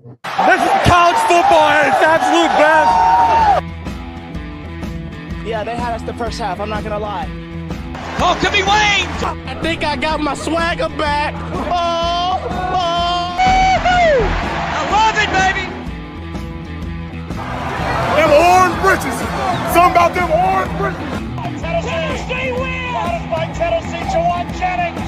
This is college football at its absolute best. Yeah, they had us the first half, I'm not going to lie. Oh, could be Wayne. I think I got my swagger back. Oh. I love it, baby. Them orange britches. Something about them orange britches. Tennessee wins! Out by Tennessee, Jawan Jennings.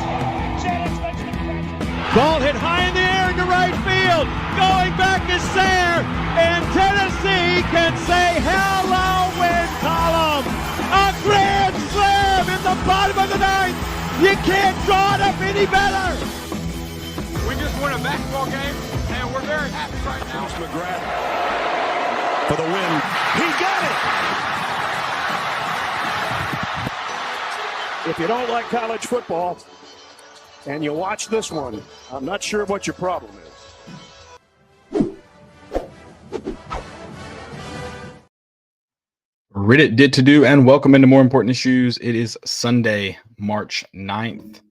Jennings makes the catch. Ball hit high in the air into right field. Going back is Sayre. And Tennessee can say hello, win column. A grand slam in the bottom of the ninth. You can't draw it up any better. We just won a basketball game, and we're very happy right now. McGrath for the win. He got it. If you don't like college football and you watch this one, I'm not sure what your problem is. Reddit did to do, and welcome into More Important Issues. It is Sunday, March 9th.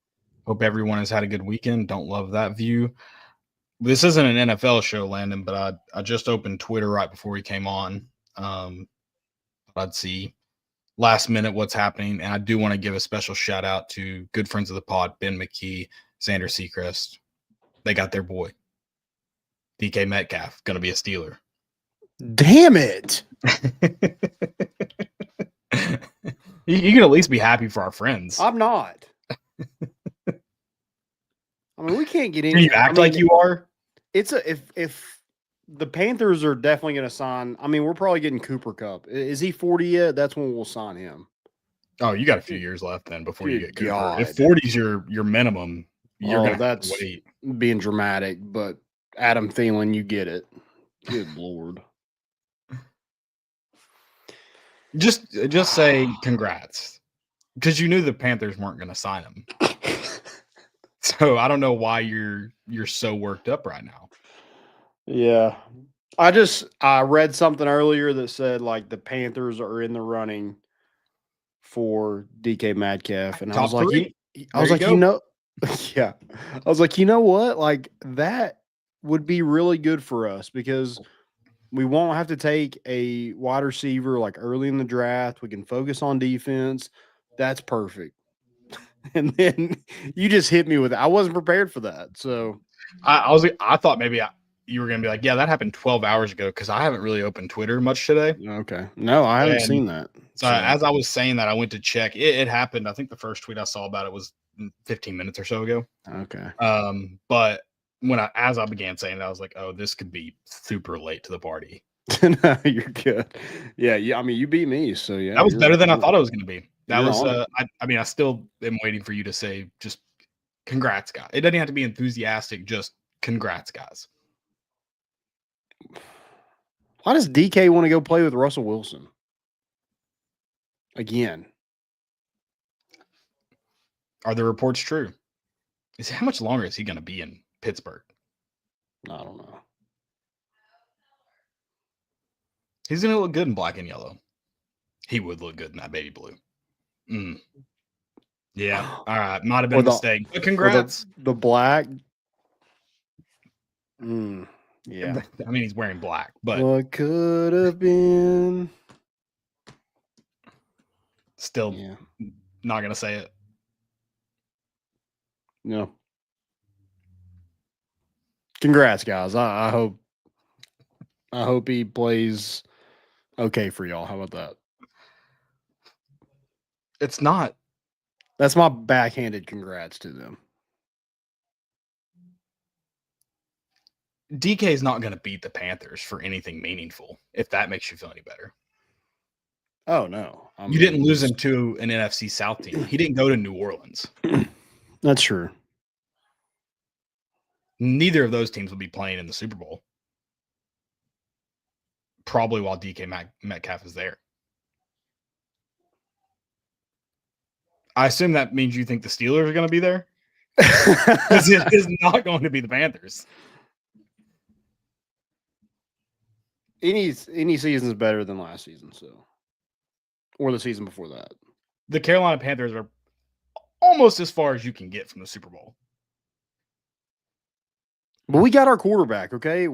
Hope everyone has had a good weekend. Don't love that view. This isn't an NFL show, Landon, but I just opened Twitter right before we came on. I'd see last minute what's happening, and I do want to give a special shout out to good friends of the pod, Ben McKee, Xander Seacrest. They got their boy, DK Metcalf, going to be a Steeler. Damn it. You can at least be happy for our friends. I'm not. I mean, we can't get any. You act like you are. It's if the Panthers are definitely going to sign. I mean, we're probably getting Cooper Kupp. Is he 40 yet? That's when we'll sign him. Oh, you got a few years left then before you get Cooper. God. If 40 is your minimum, you're going to have to wait. Being dramatic, but Adam Thielen, you get it. Good Lord. Just say congrats, because you knew the Panthers weren't going to sign him. So I don't know why you're so worked up right now. Yeah. I read something earlier that said like the Panthers are in the running for DK Metcalf, and I was like, yeah. I was like, you know what? Like that would be really good for us because we won't have to take a wide receiver like early in the draft. We can focus on defense. That's perfect. And then you just hit me with it. I wasn't prepared for that. So I thought maybe you were going to be like, yeah, that happened 12 hours ago because I haven't really opened Twitter much today. Okay. No, I haven't seen that. So as I was saying that, I went to check. It happened. I think the first tweet I saw about it was 15 minutes or so ago. Okay. But as I began saying that, I was like, oh, this could be super late to the party. No, you're good. Yeah. I mean, you beat me. So yeah. That was better than I thought it was going to be. That was, on. I still am waiting for you to say just congrats, guys. It doesn't have to be enthusiastic, just congrats, guys. Why does DK want to go play with Russell Wilson? Again. Are the reports true? How much longer is he going to be in Pittsburgh? I don't know. He's going to look good in black and yellow. He would look good in that baby blue. Yeah. All right. Might have been a mistake. But congrats. The black. Yeah. I mean, he's wearing black, but what could have been. Still not going to say it. No. Congrats, guys. I hope he plays okay for y'all. How about that? It's not. That's my backhanded congrats to them. DK is not going to beat the Panthers for anything meaningful, if that makes you feel any better. Oh, no. You didn't lose him to an NFC South team. He didn't go to New Orleans. That's true. Neither of those teams will be playing in the Super Bowl. Probably while DK Metcalf is there. I assume that means you think the Steelers are going to be there? Because it is not going to be the Panthers. Any season is better than last season, so. Or the season before that. The Carolina Panthers are almost as far as you can get from the Super Bowl. But we got our quarterback, okay?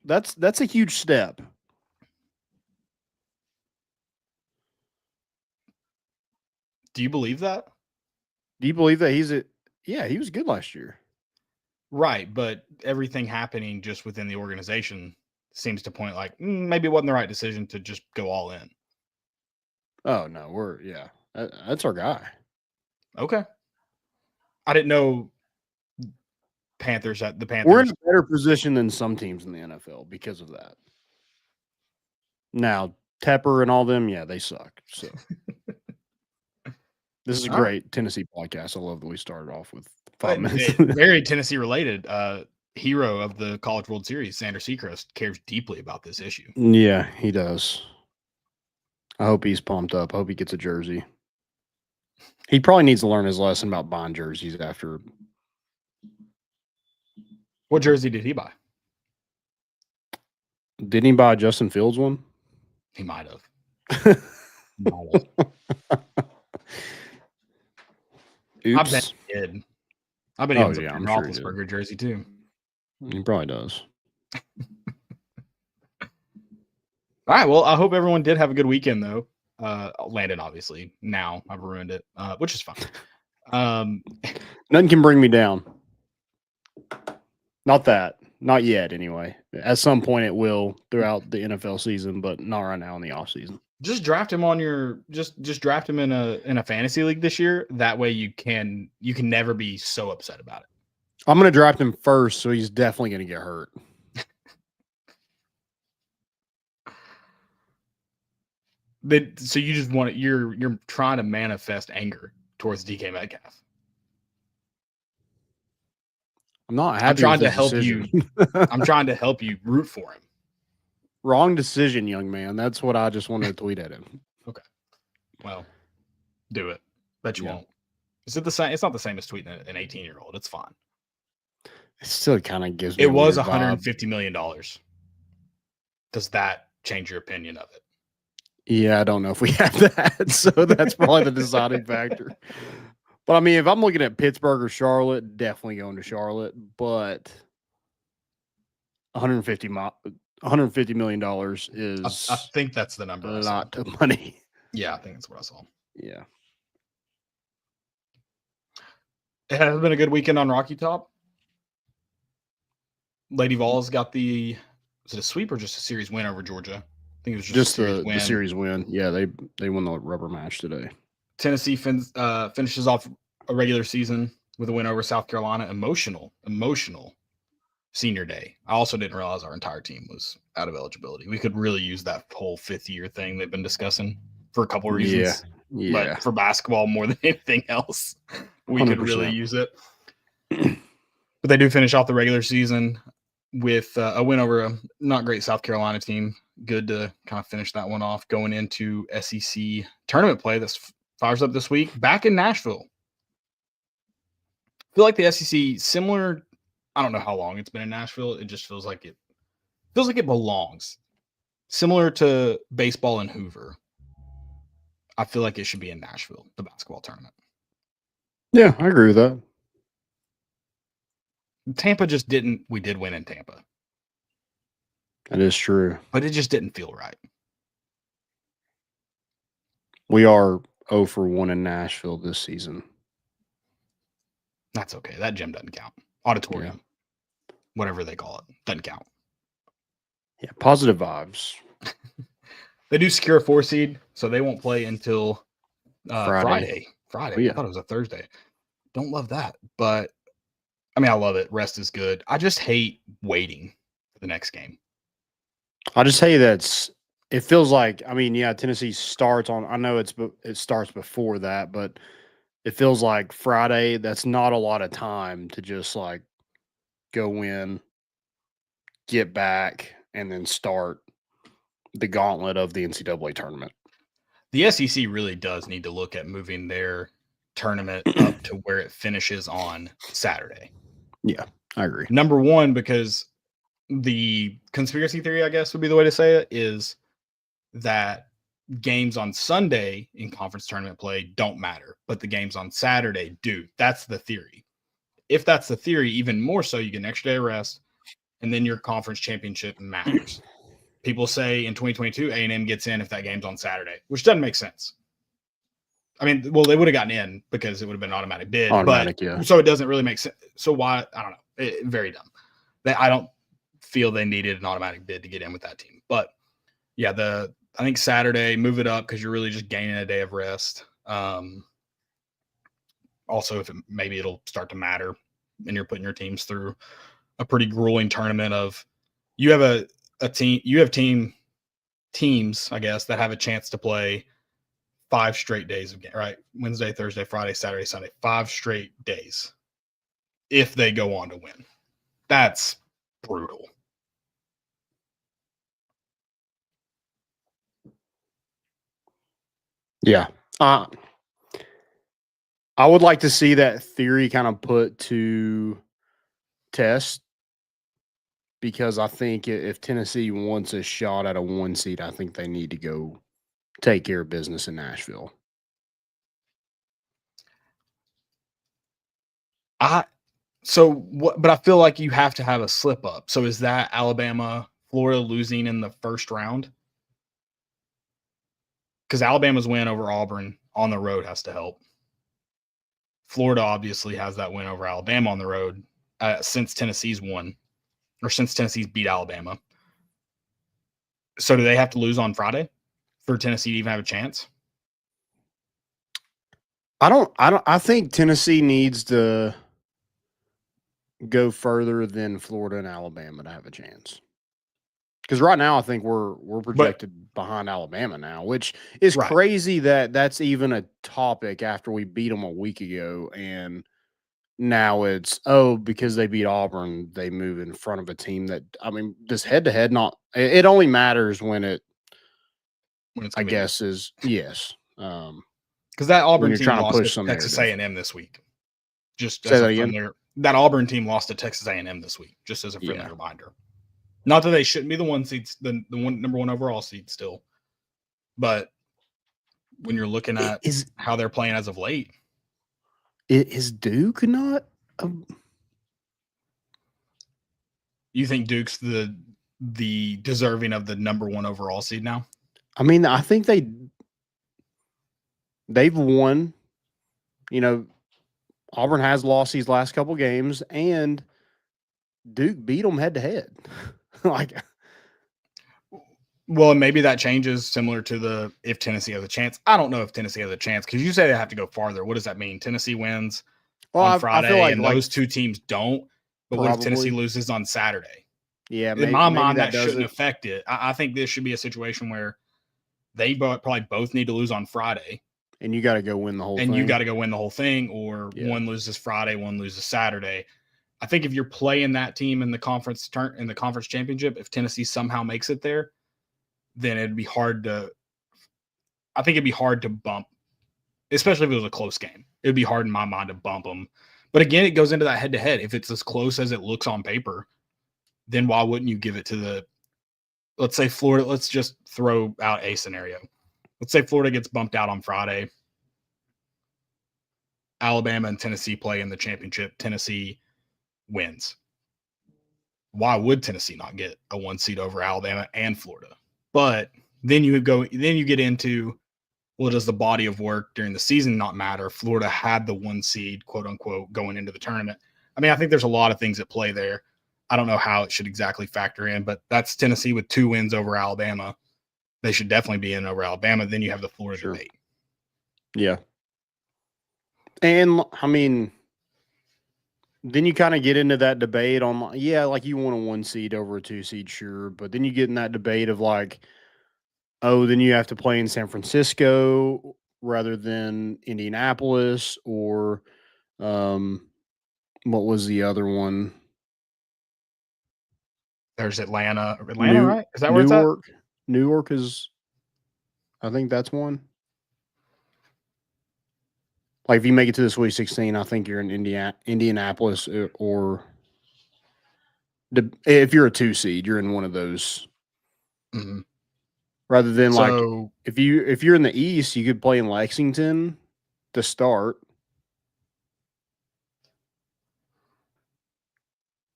That's a huge step. Do you believe that? Do you believe that he was good last year. Right, but everything happening just within the organization seems to point like maybe it wasn't the right decision to just go all in. Oh no, that's our guy. Okay. I didn't know the Panthers. We're in a better position than some teams in the NFL because of that. Now, Tepper and all them, yeah, they suck. So this is a great Tennessee podcast. I love that we started off with 5 minutes. Very Tennessee related. Hero of the College World Series, Sander Seacrest, cares deeply about this issue. Yeah, he does. I hope he's pumped up. I hope he gets a jersey. He probably needs to learn his lesson about buying jerseys after. What jersey did he buy? Didn't he buy Justin Fields one? He might have. Oops. I bet he did. I bet he owns a I'm Roethlisberger jersey too. He probably does. All right. Well, I hope everyone did have a good weekend, though. Landon, obviously. Now I've ruined it, which is fine. Nothing can bring me down. Not that. Not yet, anyway. At some point, it will throughout the NFL season, but not right now in the off season. Just draft him on your just draft him in a fantasy league this year. That way, you can never be so upset about it. I'm going to draft him first, so he's definitely going to get hurt. So you just want you're trying to manifest anger towards DK Metcalf. I'm not happy. I'm trying to help you. I'm trying to help you root for him. Wrong decision, young man. That's what I just wanted to tweet at him. Okay. Well, do it. Bet you won't. Is it the same? It's not the same as tweeting an 18-year-old. It's fine. It still kind of gives me. It was $150 million. Does that change your opinion of it? Yeah, I don't know if we have that. So that's probably the deciding factor. But I mean, if I'm looking at Pittsburgh or Charlotte, definitely going to Charlotte. But $150 million is. I think that's the number. A lot of money. Yeah, I think that's what I saw. Yeah. It has been a good weekend on Rocky Top. Lady Vols got was it a sweep or just a series win over Georgia? I think it was just the series win. Yeah, they won the rubber match today. Tennessee finishes off a regular season with a win over South Carolina. Emotional senior day. I also didn't realize our entire team was out of eligibility. We could really use that whole fifth-year thing they've been discussing for a couple of reasons. Yeah. But for basketball more than anything else, we 100%. Could really use it. But they do finish off the regular season with a win over a not great South Carolina team. Good to kind of finish that one off going into SEC tournament play that's fires up this week back in Nashville. I feel like the SEC similar. I don't know how long it's been in Nashville. It just feels like it belongs. Similar to baseball in Hoover. I feel like it should be in Nashville, the basketball tournament. Yeah, I agree with that. Tampa just didn't. We did win in Tampa. That is true. But it just didn't feel right. We are 0 for 1 in Nashville this season. That's okay. That gym doesn't count. Auditorium. Yeah. Whatever they call it. Doesn't count. Yeah, positive vibes. They do secure a 4 seed, so they won't play until Friday. Oh, yeah. I thought it was a Thursday. Don't love that. But, I mean, I love it. Rest is good. I just hate waiting for the next game. I just hate it feels like, I mean, yeah, Tennessee starts on, I know it starts before that, but it feels like Friday, that's not a lot of time to just like go in, get back, and then start the gauntlet of the NCAA tournament. The SEC really does need to look at moving their tournament up to where it finishes on Saturday. Yeah, I agree. Number one, because the conspiracy theory, I guess would be the way to say it, is that games on Sunday in conference tournament play don't matter, but the games on Saturday do. That's the theory. If that's the theory, even more so, you get an extra day of rest. and then your conference championship matters. People say in 2022, A&M gets in if that game's on Saturday, which doesn't make sense. I mean, well, they would have gotten in because it would have been an automatic bid. So it doesn't really make sense. So why? I don't know. Very dumb. I don't feel they needed an automatic bid to get in with that team. But yeah, I think Saturday, move it up because you're really just gaining a day of rest. Also, maybe it'll start to matter, and you're putting your teams through a pretty grueling tournament of you have a team. You have teams, I guess, that have a chance to play 5 straight days of game, right? Wednesday, Thursday, Friday, Saturday, Sunday, 5 straight days. If they go on to win, that's brutal. Yeah. I would like to see that theory kind of put to test, because I think if Tennessee wants a shot at a 1 seed, I think they need to go take care of business in Nashville. But I feel like you have to have a slip up. So is that Alabama, Florida losing in the first round? Because Alabama's win over Auburn on the road has to help. Florida obviously has that win over Alabama on the road since Tennessee's won, or since Tennessee's beat Alabama. So do they have to lose on Friday for Tennessee to even have a chance? I think Tennessee needs to go further than Florida and Alabama to have a chance. Because right now I think we're projected behind Alabama now, which is crazy that that's even a topic after we beat them a week ago, and now it's because they beat Auburn, they move in front of a team that, I mean, this head to head it only matters when it's I guess is yes. Because that Auburn team lost to Texas narrative. A&M this week. Just as a friendly, that Auburn team lost to Texas A&M this week, just as a friendly reminder. Not that they shouldn't be the 1 seeds, the number 1 overall seed still, but when you're looking at how they're playing as of late, is Duke not? You think Duke's the deserving of the number 1 overall seed now? I mean, I think they've won. You know, Auburn has lost these last couple games, and Duke beat them head to head. Well, maybe that changes similar to if Tennessee has a chance. I don't know if Tennessee has a chance because you say they have to go farther. What does that mean? Tennessee wins on Friday, I feel those 2 teams don't. But what if Tennessee loses on Saturday? Yeah, in my mind, that shouldn't affect it. I think this should be a situation where they probably both need to lose on Friday. And you got to go win the whole thing. And you got to go win the whole thing, or one loses Friday, one loses Saturday. I think if you're playing that team in the conference championship, if Tennessee somehow makes it there, then it'd be hard to bump, especially if it was a close game. It'd be hard in my mind to bump them. But again, it goes into that head-to-head. If it's as close as it looks on paper, then why wouldn't you give it to let's say Florida, let's just throw out a scenario. Let's say Florida gets bumped out on Friday. Alabama and Tennessee play in the championship. Tennessee wins. Why would Tennessee not get a 1 seed over Alabama and Florida? But then you get into, well, does the body of work during the season not matter? Florida had the 1 seed, quote unquote, going into the tournament. I mean, I think there's a lot of things at play there. I don't know how it should exactly factor in, but that's Tennessee with 2 wins over Alabama. They should definitely be in over Alabama. Then you have the Florida debate. Yeah. And I mean, then you kind of get into that debate on, like you want a 1 seed over a 2 seed, sure. But then you get in that debate of then you have to play in San Francisco rather than Indianapolis, or what was the other one? There's Atlanta, right? Is that where Newark? It's at? Newark is, I think that's one. Like if you make it to the Sweet 16, I think you're in Indianapolis, or if you're a 2 seed, you're in one of those. Mm-hmm. Rather than if you're in the East, you could play in Lexington to start.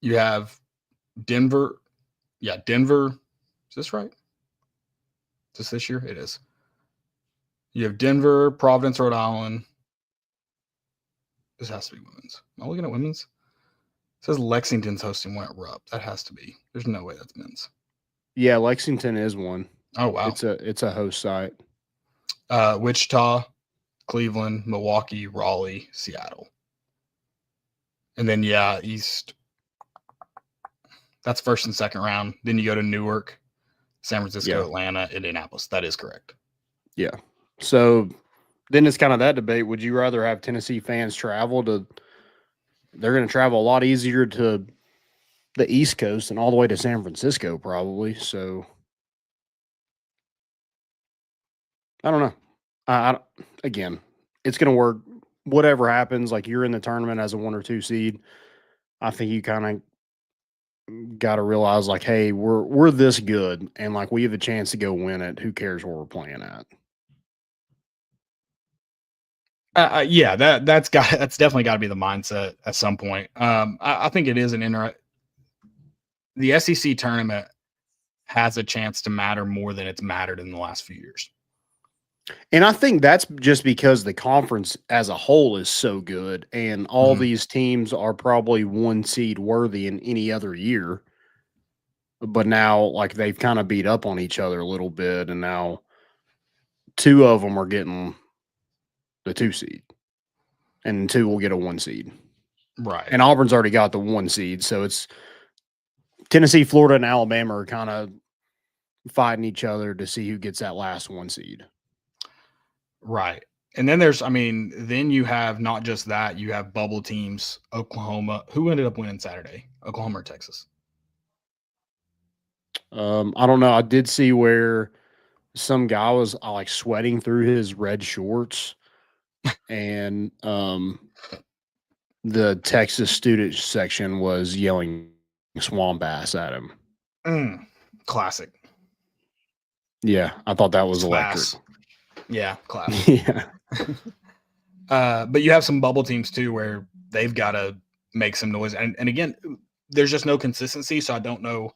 You have Denver. Yeah, Denver. Is this right? Is this year? It is. You have Denver, Providence, Rhode Island. This has to be women's. Am I looking at women's? It says Lexington's hosting one at Rupp. That has to be. There's no way that's men's. Yeah, Lexington is one. Oh, wow. It's a host site. Wichita, Cleveland, Milwaukee, Raleigh, Seattle. And then, yeah, East. That's first and second round. Then you go to Newark, San Francisco, Atlanta, Indianapolis. That is correct. Yeah. So then it's kind of that debate. Would you rather have Tennessee fans travel to – they're going to travel a lot easier to the East Coast and all the way to San Francisco probably. So I don't know. Again, it's going to work. Whatever happens, like you're in the tournament as a 1 or 2 seed, I think you kind of got to realize like, hey, we're this good and like we have a chance to go win it. Who cares where we're playing at? Yeah, that's definitely got to be the mindset at some point. I think it is the SEC tournament has a chance to matter more than it's mattered in the last few years. And I think that's just because the conference as a whole is so good and all these teams are probably 1 seed worthy in any other year. But now like they've kind of beat up on each other a little bit and now 2 of them are getting the 2 seed and 2 will get a 1 seed. Right. And Auburn's already got the 1 seed. So it's Tennessee, Florida, and Alabama are kind of fighting each other to see who gets that last 1 seed. Right. And then then you have not just that, you have bubble teams, Oklahoma. Who ended up winning Saturday? Oklahoma or Texas? I don't know. I did see where some guy was like sweating through his red shorts and the Texas student section was yelling swamp ass at him. Classic. Yeah, I thought that was electric. Yeah, classic. Yeah. But you have some bubble teams too where they've got to make some noise. And again, there's just no consistency, so I don't know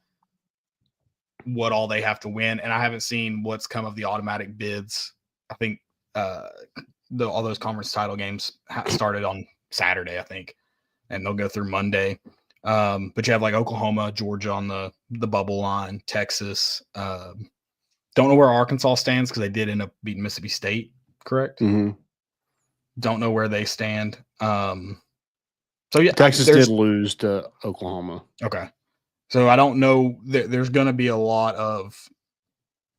what all they have to win. And I haven't seen what's come of the automatic bids. I think all those conference title games started on Saturday, I think, and they'll go through Monday. But you have like Oklahoma, Georgia on the bubble line, Texas. Don't know where Arkansas stands because they did end up beating Mississippi State, correct? Mm-hmm. Don't know where they stand. So yeah, Texas did lose to Oklahoma. Okay. So I don't know. There's going to be a lot of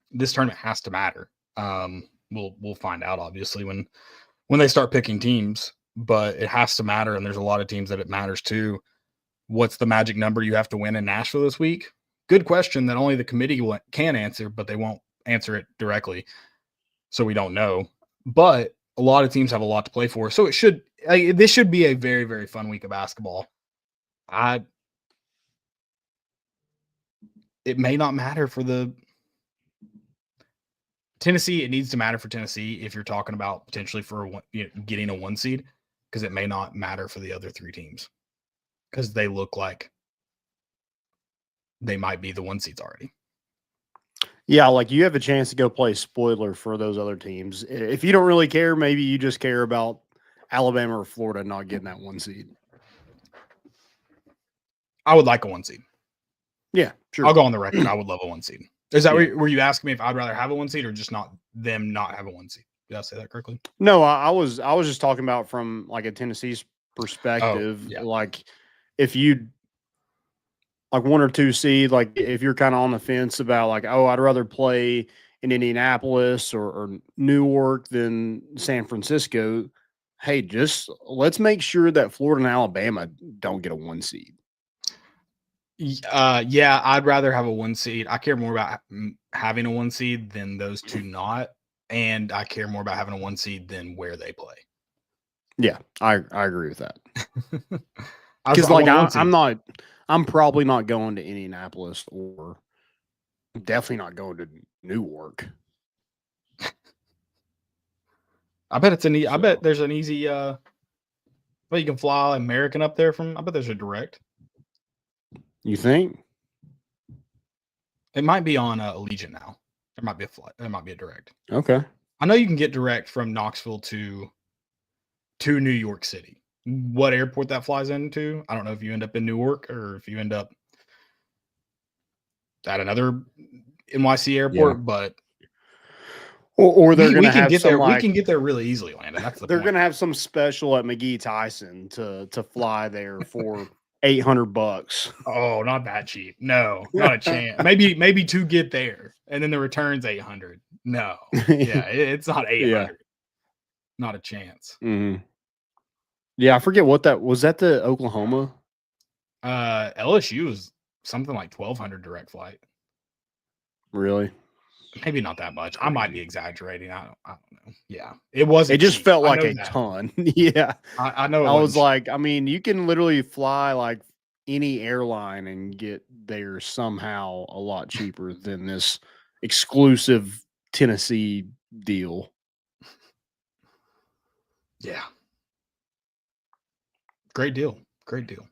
this tournament has to matter. We'll find out obviously when they start picking teams, but it has to matter. And there's a lot of teams that it matters to. What's the magic number you have to win in Nashville this week? Good question that only the committee can answer, but they won't answer it directly. So we don't know. But a lot of teams have a lot to play for. So this should be a very, very fun week of basketball. It may not matter for the Tennessee. It needs to matter for Tennessee if you're talking about potentially for getting a 1 seed, because it may not matter for the other 3 teams because they look like they might be the 1 seeds already. Yeah, like you have a chance to go play spoiler for those other teams. If you don't really care, maybe you just care about Alabama or Florida not getting that 1 seed. I would like a 1 seed. Yeah, sure. I'll go on the record. I would love a 1 seed. Is that were you asking me if I'd rather have a 1 seed or just not have a 1 seed? Did I say that correctly? No, I was just talking about from like a Tennessee's perspective. Like if you like 1 or 2 seed, like if you're kind of on the fence about like, oh, I'd rather play in Indianapolis or Newark than San Francisco. Hey, just let's make sure that Florida and Alabama don't get a 1 seed. Yeah, I'd rather have a 1 seed. I care more about having a 1 seed than those 2 not, and I care more about having a 1 seed than where they play. Yeah, I agree with that. Because like I'm probably not going to Indianapolis or definitely not going to Newark. I bet I bet there's an easy but you can fly American up there from. I bet there's a direct. You think? It might be on Allegiant now. There might be a flight. There might be a direct. Okay. I know you can get direct from Knoxville to New York City. What airport that flies into, I don't know if you end up in Newark or if you end up at another NYC airport, but or they're going to have get some there. like, we can get there really easily, Landon. That's the they're point. going to have some special at McGee Tyson to fly there for $800. Oh, not that cheap. No, not a chance. Maybe to get there, and then the return's $800. No, yeah, it's not $800. Yeah. Not a chance. Mm-hmm. Yeah, I forget what that was. That the Oklahoma? LSU was something like $1,200 direct flight. Really? Maybe not that much. I might be exaggerating. I don't know. Yeah, it wasn't. It just cheap. felt like a ton. Yeah, I know. I was like, I mean, you can literally fly like any airline and get there somehow a lot cheaper than this exclusive Tennessee deal. Yeah. Great deal. Great deal.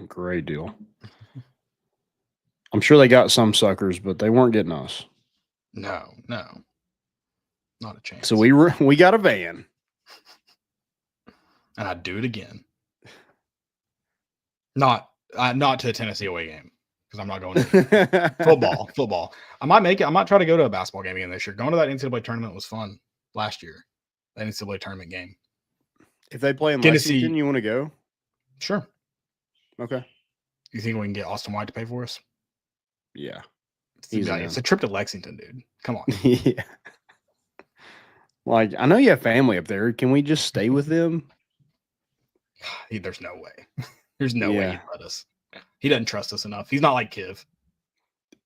Great deal. I'm sure they got some suckers, but they weren't getting us. No. Not a chance. So we got a van. And I'd do it again. Not to a Tennessee away game because I'm not going to football. I might make it. I might try to go to a basketball game again this year. Going to that NCAA tournament was fun last year. That NCAA tournament game. If they play in Tennessee, Lexington, you want to go? Sure. Okay. You think we can get Austin White to pay for us? Yeah. It's a trip to Lexington, dude. Come on. Yeah. Like, I know you have family up there. Can we just stay with them? There's no way. There's no way he'd let us. He doesn't trust us enough. He's not like Kiv.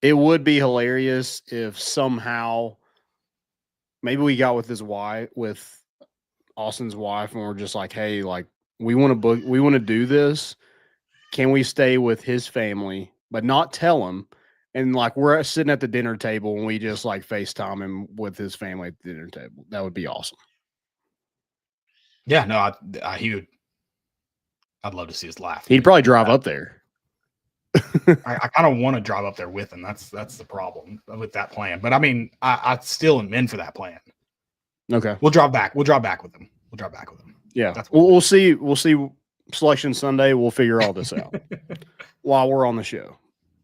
It would be hilarious if somehow maybe we got with his wife, with Austin's wife, and we're just like, hey, like, we want to do this. Can we stay with his family, but not tell him? And like, we're sitting at the dinner table and we just like FaceTime him with his family at the dinner table. That would be awesome. Yeah, no, he would. I'd love to see his laugh. He'd probably drive up there. I kind of want to drive up there with him. That's the problem with that plan. But I mean, I still am in for that plan. Okay, we'll drive back. We'll drive back with him. Yeah, we'll see. We'll see. Selection Sunday. We'll figure all this out while we're on the show.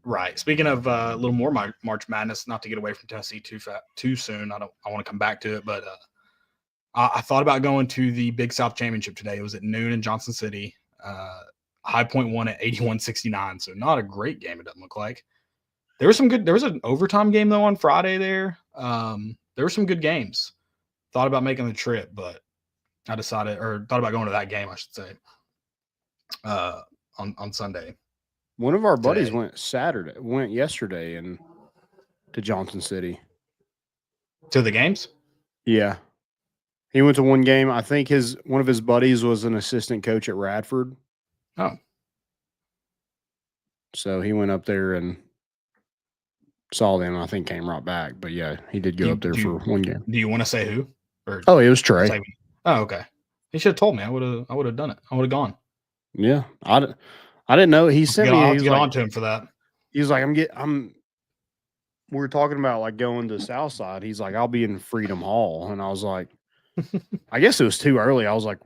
Right. Speaking of a little more March Madness, not to get away from Tennessee too soon. I want to come back to it, but I thought about going to the Big South Championship today. It was at noon in Johnson City. High Point won at 81-69, so not a great game. It doesn't look like. There was an overtime game though on Friday there. There were some good games. Thought about making the trip, but I thought about going to that game, I should say, on Sunday. One of our buddies went yesterday to Johnson City. To the games? Yeah. He went to one game. I think one of his buddies was an assistant coach at Radford. Oh. So he went up there and saw them. I think came right back. But yeah, he did go up there for one game. Do you want to say who? It was Trey. Oh, okay. He should have told me. I would have done it. I would have gone. Yeah. I didn't know. He sent me. I'll get on to him for that. He was like, we were talking about like going to Southside. He's like, I'll be in Freedom Hall. And I was like, I guess it was too early. I was like,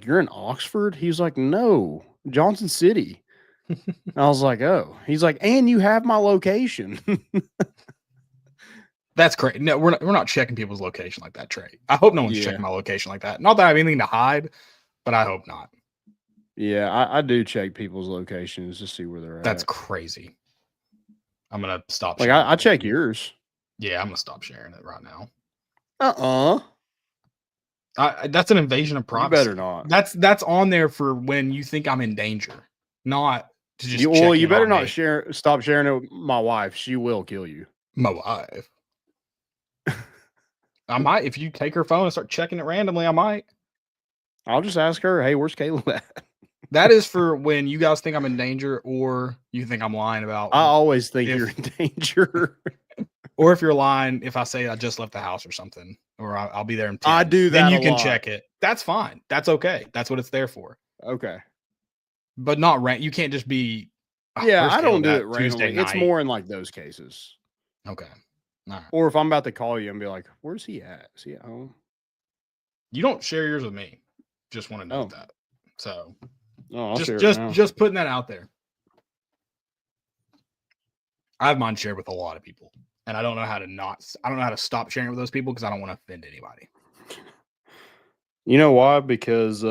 you're in Oxford? He's like, no, Johnson City. And I was like, oh. He's like, and you have my location. That's great. No, we're not checking people's location like that, Trey. I hope no one's checking my location like that. Not that I have anything to hide, but I hope not. Yeah, I do check people's locations to see where they're at. That's crazy. I'm gonna stop. Like I check yours. Yeah, I'm gonna stop sharing it right now. That's an invasion of privacy. You better not. That's on there for when you think I'm in danger, not to just. You better not stop sharing it with my wife. She will kill you. My wife. I might, if you take her phone and start checking it randomly, I might. I'll just ask her, hey, where's Caleb at? That is for when you guys think I'm in danger or you think I'm lying about. I always think you're in danger. Or if you're lying, if I say I just left the house or something, or I'll be there in 10. I do that. Then you can check it. That's fine. That's okay. That's what it's there for. Okay. But not rent. You can't just be Yeah, I don't do that it randomly. Tuesday It's night. more in like those cases. Okay. All right. Or if I'm about to call you and be like, "Where's he at? Is he at home?" You don't share yours with me. Just want to note that. So I'll share it now. just putting that out there. I have mine shared with a lot of people, and I don't know how to stop sharing it with those people because I don't want to offend anybody. You know why? Because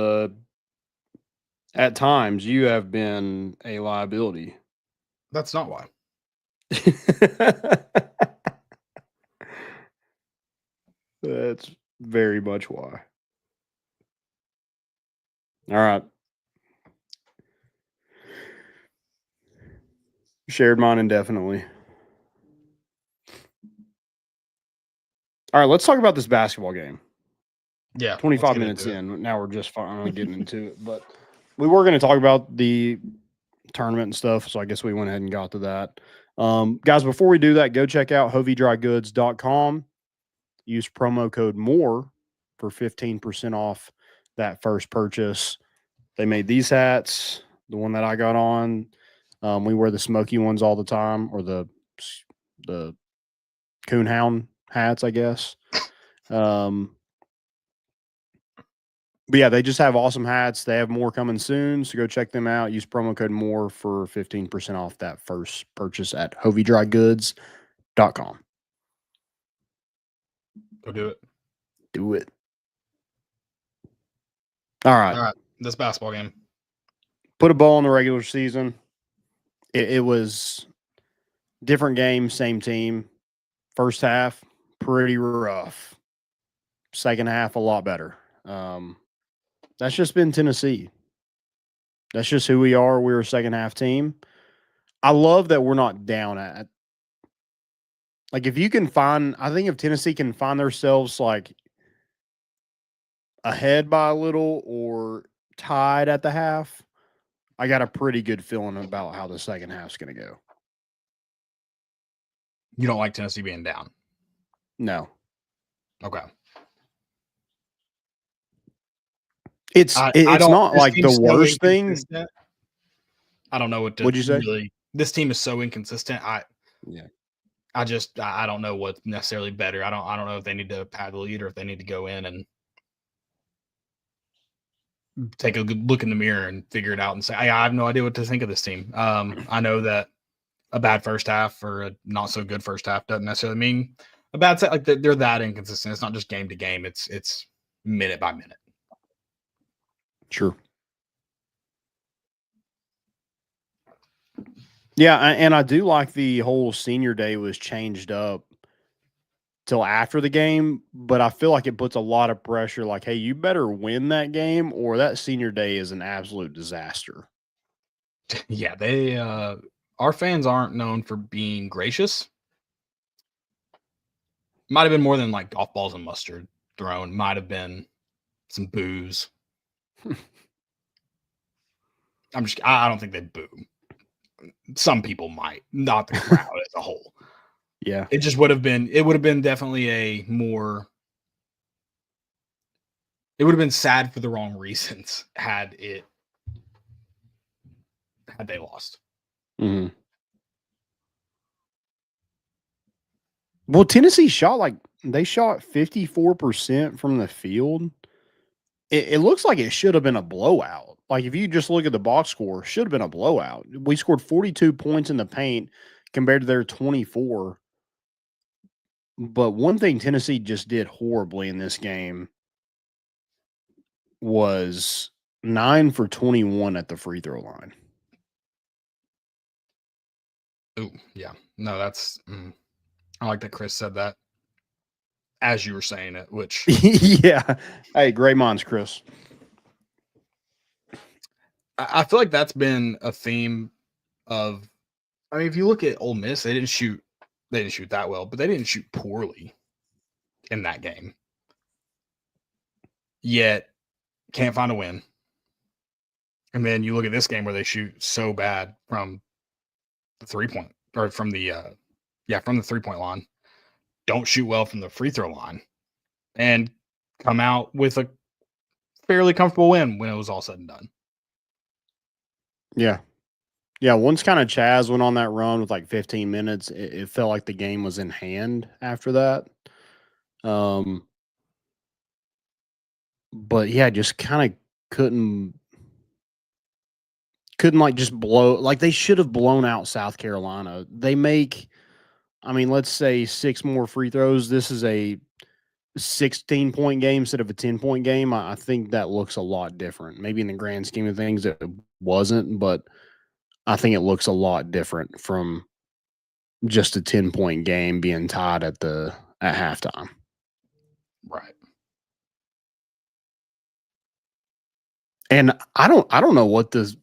at times you have been a liability. That's not why. That's very much why. All right. Shared mine indefinitely. All right, let's talk about this basketball game. Yeah. 25 minutes in. Now we're just finally getting into it. But we were going to talk about the tournament and stuff, so I guess we went ahead and got to that. Guys, before we do that, go check out hoviedrygoods.com. Use promo code MORE for 15% off that first purchase. They made these hats, the one that I got on. We wear the smoky ones all the time, or the coonhound hats, I guess. But yeah, they just have awesome hats. They have more coming soon, so go check them out. Use promo code MORE for 15% off that first purchase at hoviedrygoods.com. Go do it. Do it. All right. This basketball game. Put a bow on the regular season. It was different game, same team. First half, pretty rough. Second half, a lot better. That's just been Tennessee. That's just who we are. We're a second half team. I love that we're not down at. Like, if you can find, I think if Tennessee can find themselves like ahead by a little or tied at the half, I got a pretty good feeling about how the second half's going to go. You don't like Tennessee being down? No. Okay. It's not like the worst thing. I don't know what to. What'd you say? Really, this team is so inconsistent. I don't know what's necessarily better. I don't know if they need to pad the lead or if they need to go in and take a good look in the mirror and figure it out and say, I have no idea what to think of this team. I know that a bad first half or a not so good first half doesn't necessarily mean a bad set. Like they're that inconsistent. It's not just game to game. It's minute by minute. Sure. Yeah, and I do like the whole senior day was changed up till after the game, but I feel like it puts a lot of pressure. Like, hey, you better win that game, or that senior day is an absolute disaster. Yeah, they our fans aren't known for being gracious. Might have been more than like golf balls and mustard thrown. Might have been some booze. I don't think they'd boo. Some people might, not the crowd as a whole. Yeah. It would have been definitely it would have been sad for the wrong reasons had they lost. Mm-hmm. Well, Tennessee shot 54% from the field. It looks like it should have been a blowout. Like, if you just look at the box score, should have been a blowout. We scored 42 points in the paint compared to their 24. But one thing Tennessee just did horribly in this game was 9 for 21 at the free throw line. Oh, yeah. No, that's I like that Chris said that as you were saying it, which yeah. Hey, great minds, Chris. I feel like that's been a theme of, I mean, if you look at Ole Miss, they didn't shoot that well, but they didn't shoot poorly in that game. Yet can't find a win. And then you look at this game where they shoot so bad from the 3-point or from the 3-point line. Don't shoot well from the free throw line and come out with a fairly comfortable win when it was all said and done. Yeah. Yeah, once kind of Chaz went on that run with like 15 minutes, it felt like the game was in hand after that. But yeah, just kind of couldn't like just blow like they should have blown out South Carolina. They make, I mean, let's say 6 more free throws. This is a 16-point game instead of a 10-point game. I think that looks a lot different. Maybe in the grand scheme of things, it wasn't, but I think it looks a lot different from just a 10-point game being tied at halftime. Right. And I don't know what the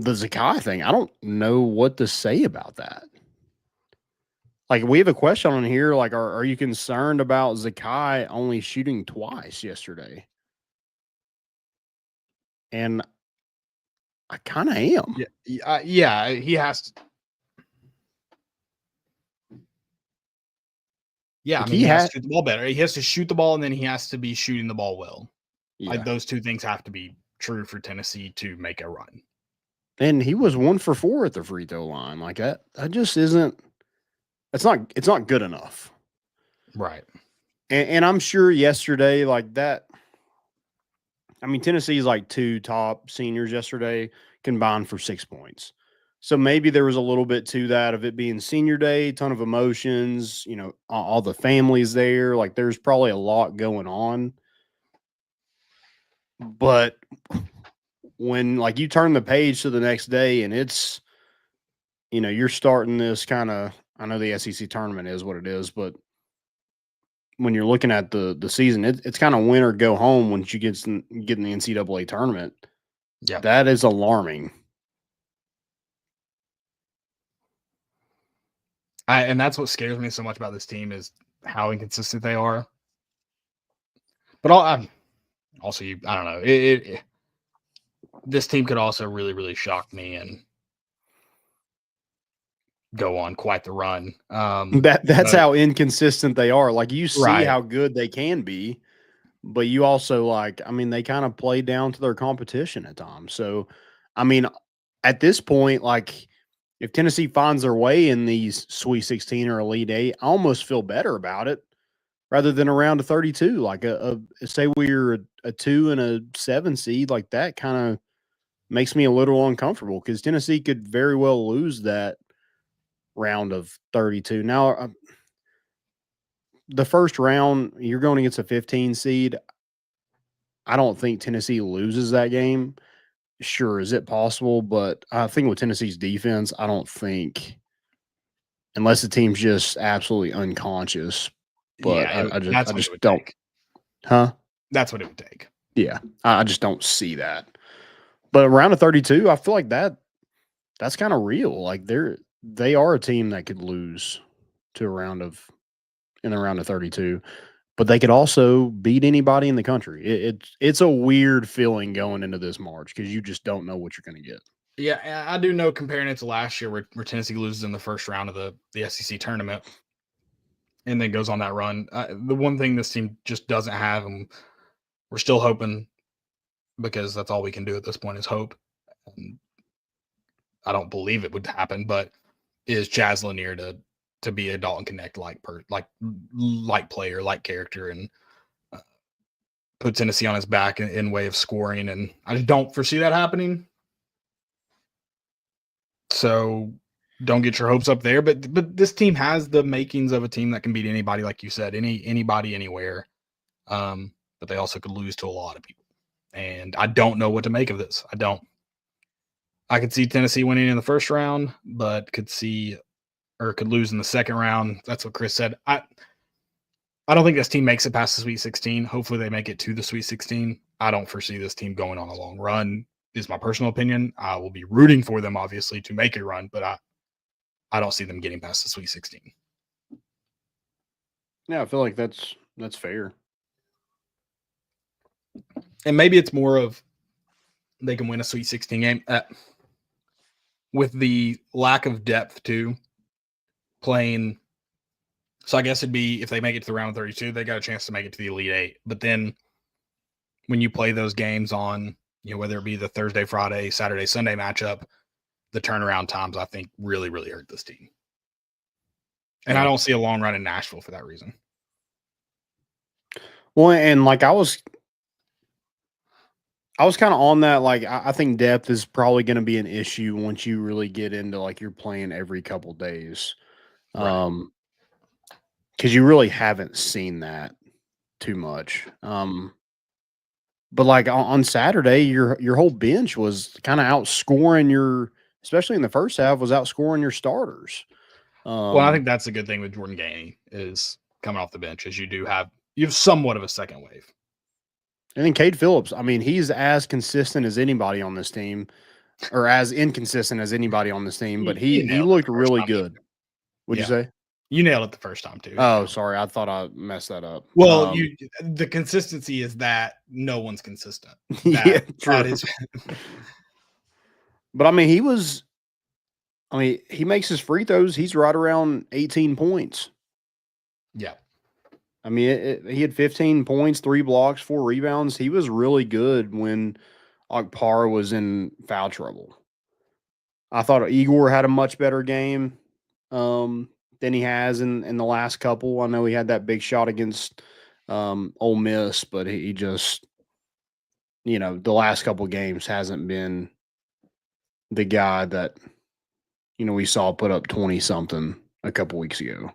Zakai thing. I don't know what to say about that. Like, we have a question on here. Like, are you concerned about Zakai only shooting twice yesterday? And I kind of am. Yeah, he has to. Yeah, Like, I mean, he has to shoot the ball better. He has to shoot the ball, and then he has to be shooting the ball well. Yeah. Like, those two things have to be true for Tennessee to make a run. And he was 1 for 4 at the free throw line. Like, that just isn't. It's not good enough. Right. And I'm sure yesterday, like that. I mean, Tennessee's like 2 top seniors yesterday combined for 6 points. So maybe there was a little bit to that of it being senior day, ton of emotions, you know, all the families there. Like, there's probably a lot going on. But when, like, you turn the page to the next day and it's, you know, you're starting this kind of, I know the SEC tournament is what it is, but when you're looking at the season, it's kind of win or go home once you get in the NCAA tournament. Yeah. That is alarming. And that's what scares me so much about this team is how inconsistent they are. But also, I don't know. This team could also really, really shock me and go on quite the run. That's how inconsistent they are. Like, you see Right. how good they can be, but you also, like, I mean, they kind of play down to their competition at times. So, I mean, at this point, like, if Tennessee finds their way in these Sweet 16 or Elite 8, I almost feel better about it rather than around a 32. Like, say we're a 2 and a 7 seed, like that kind of makes me a little uncomfortable because Tennessee could very well lose that round of 32. Now, the first round, you're going against a 15 seed. I don't think Tennessee loses that game. Sure, is it possible? But I think with Tennessee's defense, I don't think, unless the team's just absolutely unconscious. But yeah, I just don't. Take. Huh? That's what it would take. Yeah, I just don't see that. But around a 32, I feel like that's kind of real. Like, they are a team that could lose to in the round of 32. But they could also beat anybody in the country. It's a weird feeling going into this March because you just don't know what you're going to get. Yeah, I do know comparing it to last year where Tennessee loses in the first round of the SEC tournament and then goes on that run. The one thing this team just doesn't have, and we're still hoping because that's all we can do at this point is hope. And I don't believe it would happen, but is Chaz Lanier to be a Dalton Connect like player, like character, and put Tennessee on his back in way of scoring. And I just don't foresee that happening. So don't get your hopes up there. But this team has the makings of a team that can beat anybody, like you said, anybody, anywhere. But they also could lose to a lot of people. And I don't know what to make of this. I don't. I could see Tennessee winning in the first round, but could lose in the second round. That's what Chris said. I don't think this team makes it past the Sweet 16. Hopefully they make it to the Sweet 16. I don't foresee this team going on a long run, is my personal opinion. I will be rooting for them, obviously, to make a run, but I don't see them getting past the Sweet 16. Yeah, I feel like that's fair. And maybe it's more of they can win a Sweet 16 game. With the lack of depth, too, playing. So I guess it'd be if they make it to the round of 32, they got a chance to make it to the Elite 8. But then when you play those games on, whether it be the Thursday, Friday, Saturday, Sunday matchup, the turnaround times, I think, really, really hurt this team. And I don't see a long run in Nashville for that reason. Well, and like I was kind of on that. Like, I think depth is probably going to be an issue once you really get into like you're playing every couple days. Right. Because you really haven't seen that too much. But like on Saturday, your whole bench was kind of outscoring especially in the first half, was outscoring your starters. Well, I think that's a good thing with Jordan Gainey is coming off the bench, is you have somewhat of a second wave. And then Cade Phillips, I mean, he's as consistent as anybody on this team, or as inconsistent as anybody on this team. But he looked really good. What'd you say? You nailed it the first time too. Oh, sorry, I thought I messed that up. Well, the consistency is that no one's consistent. Yeah, true. But I mean, he makes his free throws. He's right around 18 points. Yeah. I mean, he had 15 points, 3 blocks, 4 rebounds. He was really good when Akpar was in foul trouble. I thought Igor had a much better game than he has in the last couple. I know he had that big shot against Ole Miss, but he just, the last couple games hasn't been the guy that, we saw put up 20-something a couple weeks ago.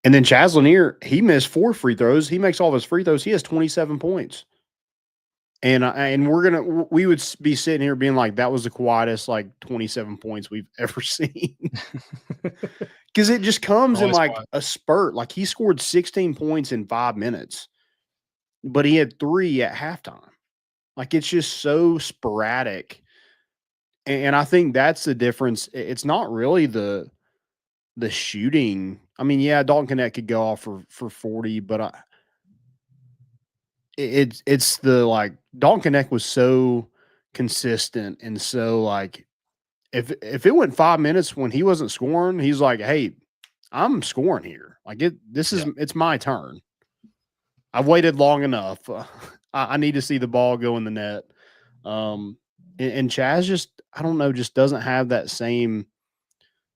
And then Chaz Lanier, he missed 4 free throws. He makes all of his free throws. He has 27 points. And we would be sitting here being like, that was the quietest, 27 points we've ever seen. Because it just comes in a spurt. Like, he scored 16 points in 5 minutes, but he had 3 at halftime. Like, it's just so sporadic. And I think that's the difference. It's not really the shooting. I mean, yeah, Dalton Knecht could go off for 40, but it's the Dalton Knecht was so consistent, and so if it went 5 minutes when he wasn't scoring, he's like, hey, I'm scoring here. It's my turn. I've waited long enough. I need to see the ball go in the net. And Chaz just, I don't know, just doesn't have that same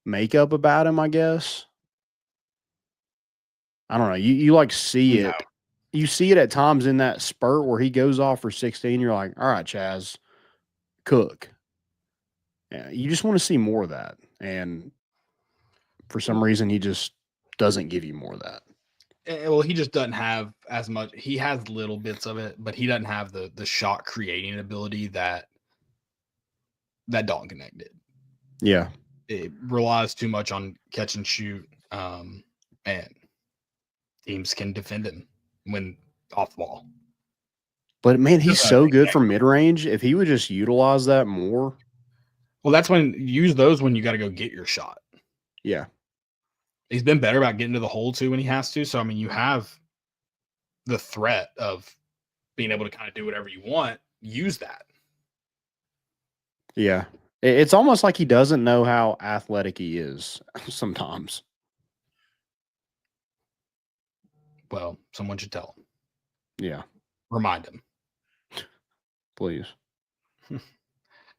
makeup about him, I guess. I don't know. You see it. You see it at times in that spurt where he goes off for 16. You're like, all right, Chaz, cook. Yeah, you just want to see more of that. And for some reason, he just doesn't give you more of that. Well, he just doesn't have as much. He has little bits of it, but he doesn't have the shot creating ability that Dalton Knecht did. Yeah. It relies too much on catch and shoot, and teams can defend him when off the ball. But man, he's so good from mid range. If he would just utilize that more. Well, that's when use those when you got to go get your shot. Yeah. He's been better about getting to the hole too when he has to. So, I mean, you have the threat of being able to kind of do whatever you want. Use that. Yeah. It's almost like he doesn't know how athletic he is sometimes. Well, someone should tell him. Yeah. Remind him. Please.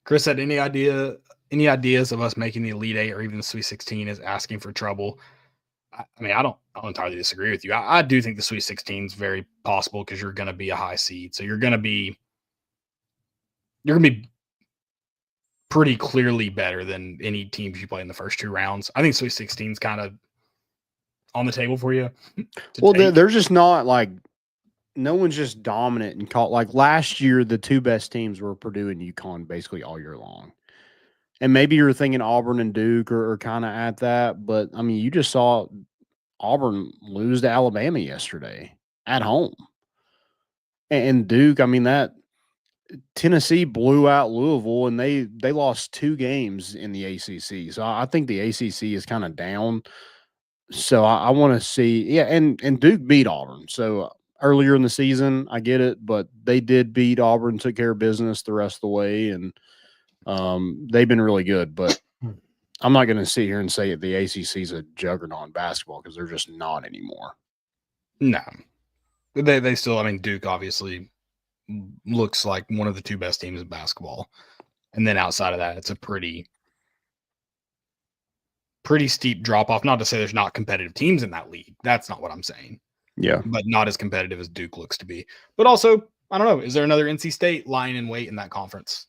Chris said, any ideas of us making the Elite Eight or even the Sweet 16 is asking for trouble? I mean, I don't entirely disagree with you. I do think the Sweet 16 is very possible because you're going to be a high seed. So you're going to be pretty clearly better than any teams you play in the first 2 rounds. I think Sweet 16 is kind of on the table for you. Well, they're just not no one's just dominant and caught. Like last year, the 2 best teams were Purdue and UConn basically all year long. And maybe you're thinking Auburn and Duke are kind of at that. But, I mean, you just saw Auburn lose to Alabama yesterday at home. And Duke, I mean, that Tennessee blew out Louisville, and they lost 2 games in the ACC. So I think the ACC is kind of down. So I want to see, yeah, and Duke beat Auburn. So earlier in the season, I get it, but they did beat Auburn, took care of business the rest of the way, and they've been really good. But I'm not going to sit here and say that the ACC is a juggernaut in basketball because they're just not anymore. No, they still. I mean, Duke obviously looks like one of the 2 best teams in basketball. And then outside of that, it's a pretty steep drop off. Not to say there's not competitive teams in that league. That's not what I'm saying. Yeah. But not as competitive as Duke looks to be. But also, I don't know. Is there another NC State lying in wait in that conference?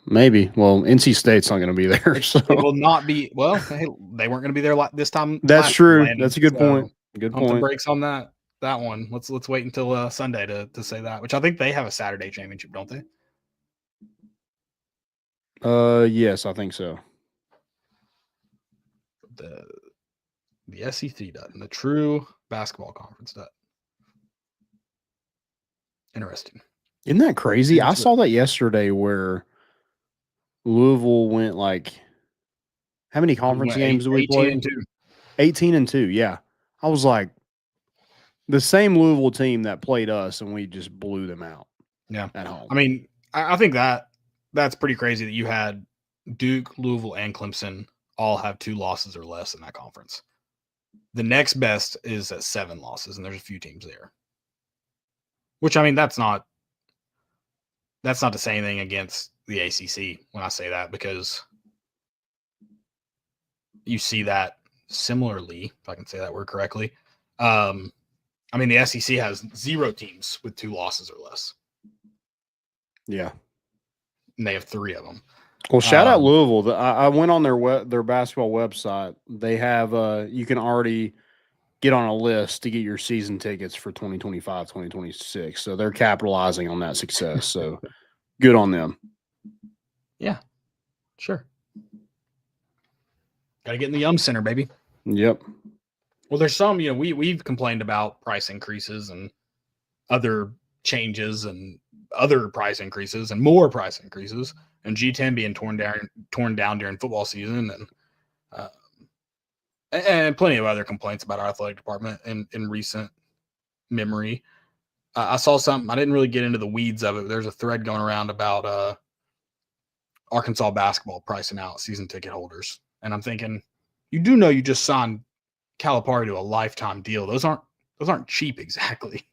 Maybe. Well, NC State's not going to be there. So it will not be. Well, hey, they weren't going to be there this time. That's true. That's a good point. Good Pump the point. brakes on that one. Let's wait until Sunday to say that. Which I think they have a Saturday championship, don't they? Yes, I think so. The SEC doesn't. The true basketball conference does. Interesting. Isn't that crazy? I saw that yesterday where Louisville went like how many conference games did we play? 18-2. Yeah. I was like the same Louisville team that played us and we just blew them out. Yeah. At home. I mean, I think that's pretty crazy that you had Duke, Louisville, and Clemson all have 2 losses or less in that conference. The next best is at 7 losses, and there's a few teams there. Which, I mean, that's not to say anything against the ACC when I say that, because you see that similarly, if I can say that word correctly. I mean, the SEC has 0 teams with 2 losses or less. Yeah. And they have 3 of them. Well, shout out Louisville. I went on their basketball website. They have you can already get on a list to get your season tickets for 2025, 2026. So they're capitalizing on that success. So good on them. Yeah, sure. Got to get in the Yum Center, baby. Yep. Well, there's some, we've complained about price increases and other changes and other price increases and more price increases, and G10 being torn down during football season, and plenty of other complaints about our athletic department in recent memory. I saw something. I didn't really get into the weeds of it. There's a thread going around about Arkansas basketball pricing out season ticket holders, and I'm thinking, you do know you just signed Calipari to a lifetime deal. Those aren't cheap exactly.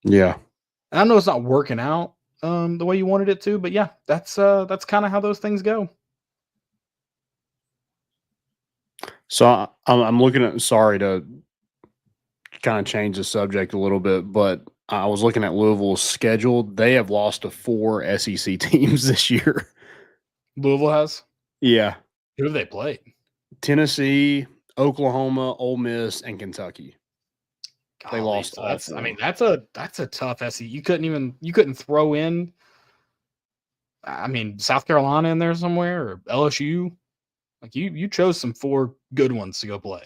Yeah. And I know it's not working out the way you wanted it to, but yeah, that's kind of how those things go. So I'm looking at, sorry to kind of change the subject a little bit, but I was looking at Louisville's schedule. They have lost to 4 SEC teams this year. Louisville has? Yeah. Who have they played? Tennessee, Oklahoma, Ole Miss, and Kentucky. Golly, they lost. So that's a tough SEC. You couldn't throw in, I mean, South Carolina in there somewhere, or LSU. Like you chose some 4 good ones to go play.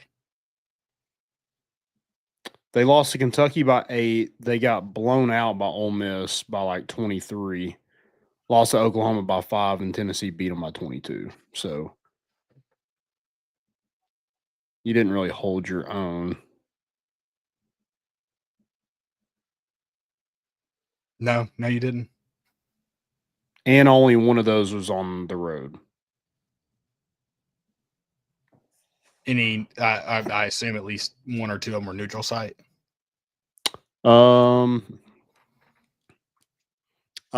They lost to Kentucky by 8. They got blown out by Ole Miss by like 23. Lost to Oklahoma by 5, and Tennessee beat them by 22. So you didn't really hold your own. No, you didn't. And only one of those was on the road. I assume at least 1 or 2 of them were neutral site. I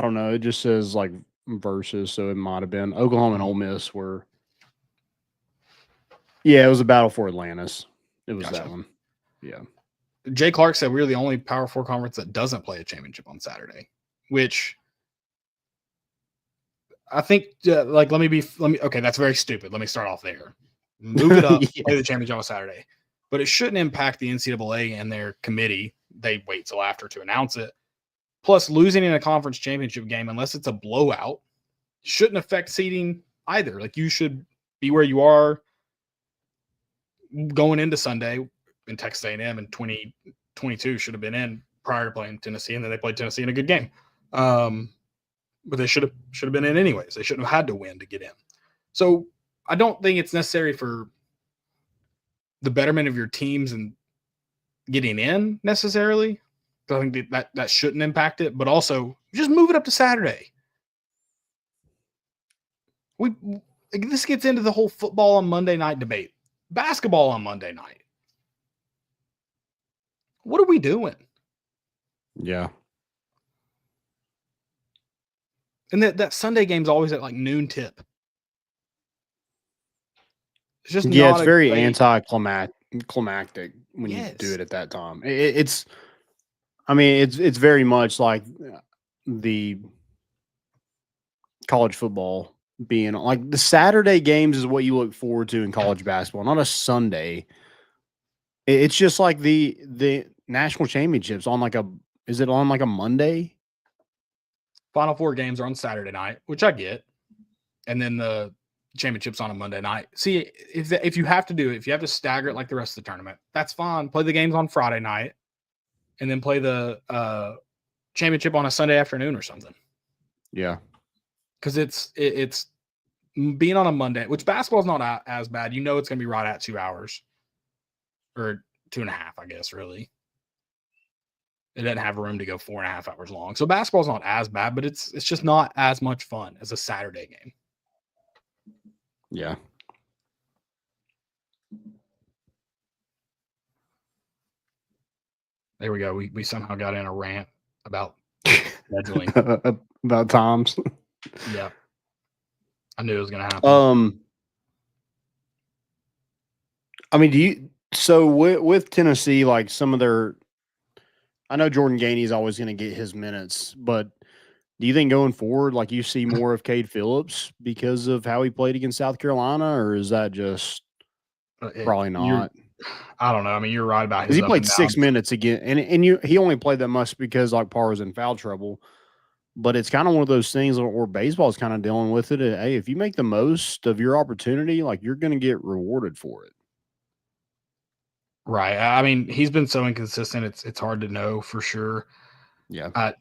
don't know. It just says like versus, so it might have been Oklahoma and Ole Miss were. Yeah, it was a battle for Atlantis. It was that one. Yeah. Jay Clark said we're the only Power 4 conference that doesn't play a championship on Saturday, which I think okay, that's very stupid. Let me start off there. Move it up, play the championship on Saturday. But it shouldn't impact the NCAA and their committee. They wait till after to announce it. Plus, losing in a conference championship game, unless it's a blowout, shouldn't affect seeding either. Like, you should be where you are going into Sunday. In Texas A&M in 2022 should have been in prior to playing Tennessee, and then they played Tennessee in a good game. But they should have been in anyways. They shouldn't have had to win to get in. So I don't think it's necessary for the betterment of your teams and getting in necessarily. I think that shouldn't impact it, but also just move it up to Saturday. This gets into the whole football on Monday night debate. Basketball on Monday night. What are we doing? Yeah. And that Sunday game's always at like noon tip. It's just it's very great... anticlimactic when you do it at that time. It's very much like the college football being like the Saturday games is what you look forward to in college basketball, not a Sunday. It's just like the national championships on is it on like a Monday? Final Four games are on Saturday night, which I get. And then the championships on a Monday night. See, if you have to do it, if you have to stagger it like the rest of the tournament, that's fine. Play the games on Friday night and then play the championship on a Sunday afternoon or something. Yeah. Because it's being on a Monday, which basketball's not as bad. It's going to be right at 2 hours. Or 2.5, I guess, really. It doesn't have room to go 4.5 hours long. So basketball's not as bad, but it's just not as much fun as a Saturday game. Yeah. There we go. We somehow got in a rant about scheduling. About times. Yeah. I knew it was going to happen. I mean, with Tennessee, like some of their, I know Jordan Gainey's always going to get his minutes, but do you think going forward, like you see more of Cade Phillips because of how he played against South Carolina, or is that just probably not? I don't know. I mean, you're right about his. He played 6 minutes again, and he only played that much because like Parr was in foul trouble. But it's kind of one of those things where baseball is kind of dealing with it. Hey, if you make the most of your opportunity, like you're going to get rewarded for it. Right. I mean, he's been so inconsistent. It's hard to know for sure. Yeah.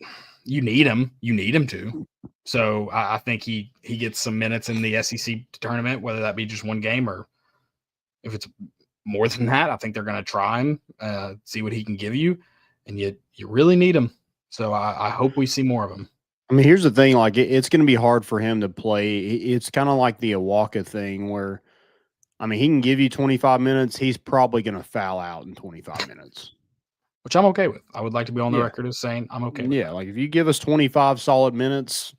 You need him. You need him to. So I think he gets some minutes in the SEC tournament, whether that be just one game or if it's more than that. I think they're going to try him, see what he can give you, and you really need him. So I hope we see more of him. I mean, here's the thing: like it's going to be hard for him to play. It's kind of like the Awaka thing, where I mean, he can give you 25 minutes. He's probably going to foul out in 25 minutes. Which I'm okay with. I would like to be on the record as saying I'm okay with that. Like if you give us 25 solid minutes,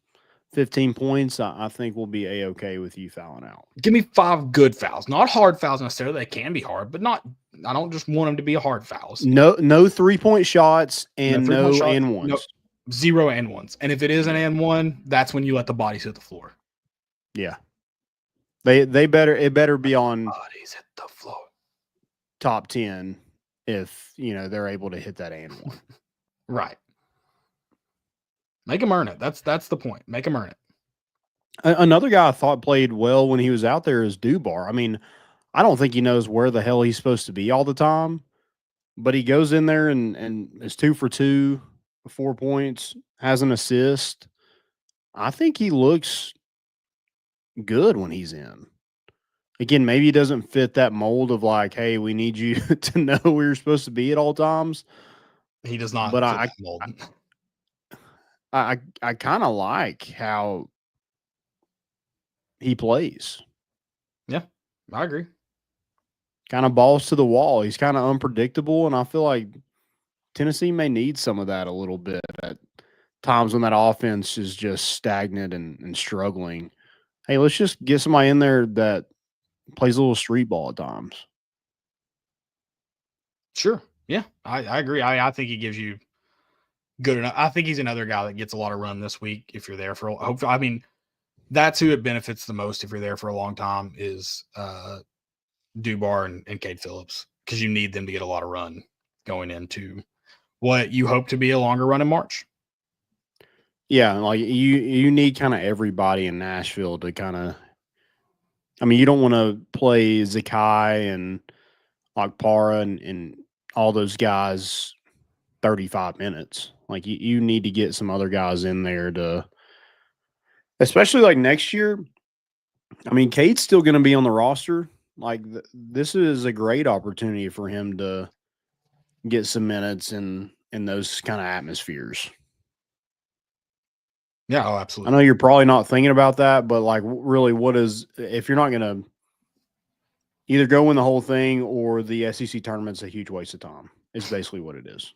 15 points, I think we'll be A-okay with you fouling out. Give me 5 good fouls. Not hard fouls necessarily. They can be hard, but I don't just want them to be hard fouls. No 3-point shots and no and ones. No, 0 and ones. And if it is an and one, that's when you let the bodies hit the floor. Yeah. It better be on bodies hit the floor. Top 10 if they're able to hit that and one. Right. Make them earn it. That's the point. Make them earn it. Another guy I thought played well when he was out there is Dubar. I mean, I don't think he knows where the hell he's supposed to be all the time, but he goes in there and is 2 for 2, 4 points, has an assist. I think he looks good when he's in. Again, maybe he doesn't fit that mold of like, hey, we need you to know where you're supposed to be at all times. He does not. But fit that mold. I kind of like how he plays. Yeah, I agree. Kind of balls to the wall. He's kind of unpredictable, and I feel like Tennessee may need some of that a little bit at times when that offense is just stagnant and struggling. Hey, let's just get somebody in there that plays a little street ball at times. Sure. Yeah, I agree. I think he gives you good enough. I think he's another guy that gets a lot of run this week if you're there for hopefully. I mean, that's who it benefits the most if you're there for a long time is Dubar and Cade Phillips, because you need them to get a lot of run going into what you hope to be a longer run in March. Yeah, like you need kind of everybody in Nashville to kind of. I mean, you don't want to play Zakai and like Para and all those guys 35 minutes. Like you need to get some other guys in there to, especially like next year. I mean, Cade's still going to be on the roster. Like this is a great opportunity for him to get some minutes in those kind of atmospheres. Yeah, oh, absolutely. I know you're probably not thinking about that, but like really if you're not going to either go win the whole thing or the SEC tournament's a huge waste of time. It's basically what it is.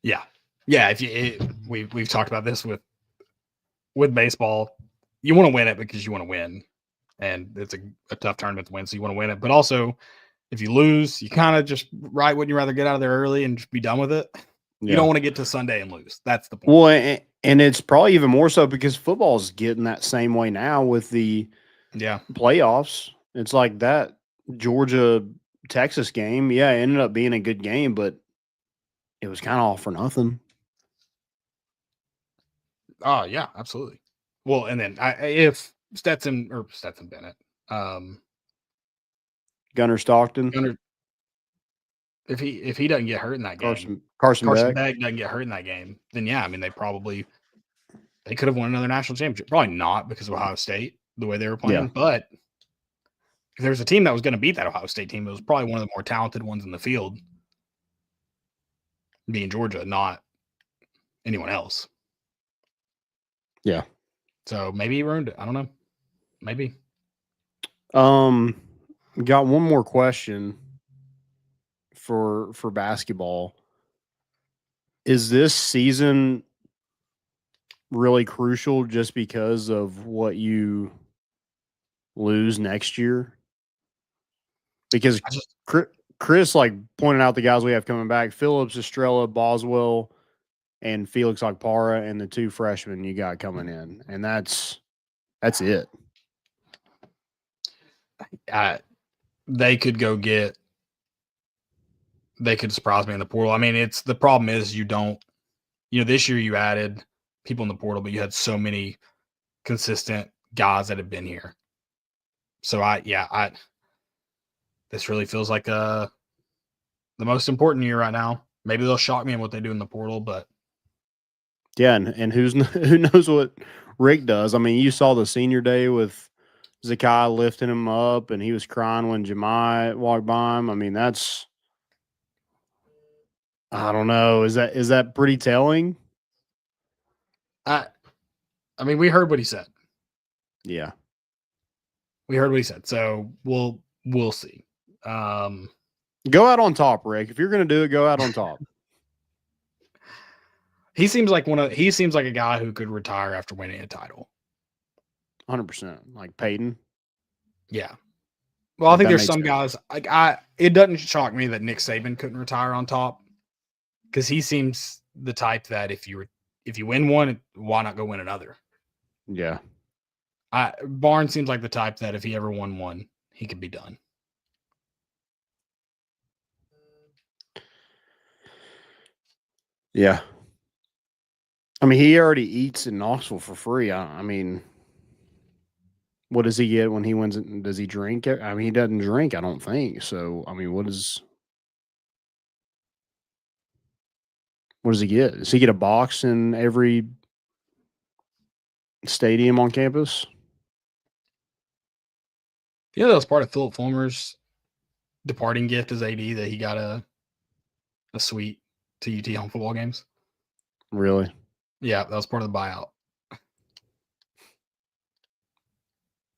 Yeah. Yeah. We've talked about this with with baseball, you want to win it because you want to win. And it's a tough tournament to win, so you want to win it. But also, if you lose, you kind of just wouldn't you rather get out of there early and just be done with it? You don't want to get to Sunday and lose. That's the point. Well, and it's probably even more so because football's getting that same way now with the playoffs. It's like that Georgia-Texas game. Yeah, it ended up being a good game, but it was kind of all for nothing. Oh, yeah, absolutely. Well, and then if Stetson Bennett, Gunnar Stockton, if he doesn't get hurt in that game, Carson Beck doesn't get hurt in that game, then yeah, I mean they could have won another national championship. Probably not because of Ohio State, the way they were playing, but if there was a team that was going to beat that Ohio State team, it was probably one of the more talented ones in the field, being Georgia, not anyone else. Yeah. So maybe he ruined it. I don't know. Maybe. Got one more question for basketball. Is this season really crucial just because of what you lose next year? Because Chris pointed out the guys we have coming back: Phillips, Estrella, Boswell, and Felix Okpara, and the 2 freshmen you got coming in, and that's it. They could surprise me in the portal. I mean, the problem is this year you added people in the portal, but you had so many consistent guys that have been here. So this really feels like the most important year right now. Maybe they'll shock me in what they do in the portal, but yeah, and who knows what Rick does? I mean, you saw the senior day with Zakai lifting him up, and he was crying when Jemai walked by him. I mean, I don't know. Is that pretty telling? I mean, we heard what he said. Yeah, we heard what he said. So we'll see. Go out on top, Rick. If you're going to do it, go out on top. He seems like a guy who could retire after winning a title. 100%. Like Peyton. Yeah. Well, I think there's some guys it doesn't shock me that Nick Saban couldn't retire on top, because he seems the type that if you win one, why not go win another? Yeah. Barnes seems like the type that if he ever won one, he could be done. Yeah. I mean, he already eats in Knoxville for free. I mean, what does he get when he wins it? Does he drink it? I mean, he doesn't drink, I don't think. So, I mean, what does he get? Does he get a box in every stadium on campus? Yeah, that was part of Philip Fulmer's departing gift as AD, that he got a suite to UT home football games. Really? Yeah, that was part of the buyout.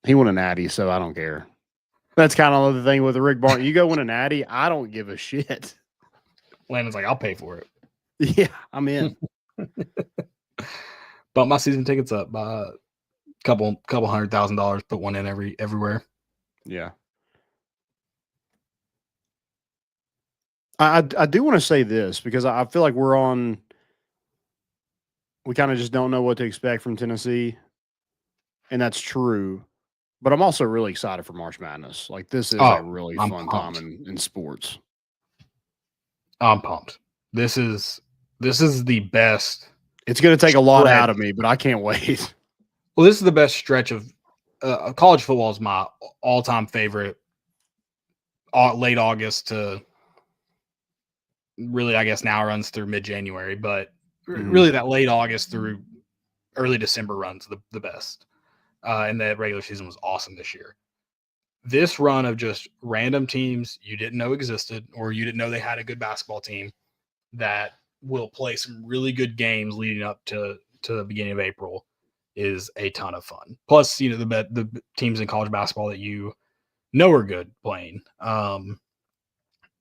He won a natty, so I don't care. That's kind of the thing with Rick Barnes. You go win a natty, I don't give a shit. Landon's like, I'll pay for it. Yeah, I'm in. Bump my season tickets up by a couple $100,000. Put one in everywhere. Yeah. I do want to say this, because I feel like we kind of just don't know what to expect from Tennessee, and that's true. But I'm also really excited for March Madness. Like, this is a really fun time in sports. I'm pumped. This is the best. It's going to take a lot out of me, but I can't wait. Well, this is the best stretch of college football. Is my all-time favorite. Late August to really, I guess now runs through mid-January, but really that late August through early December runs the best. And the regular season was awesome this year. This run of just random teams you didn't know existed, or you didn't know they had a good basketball team that will play some really good games leading up to the beginning of April, is a ton of fun. Plus, the teams in college basketball that you know are good playing.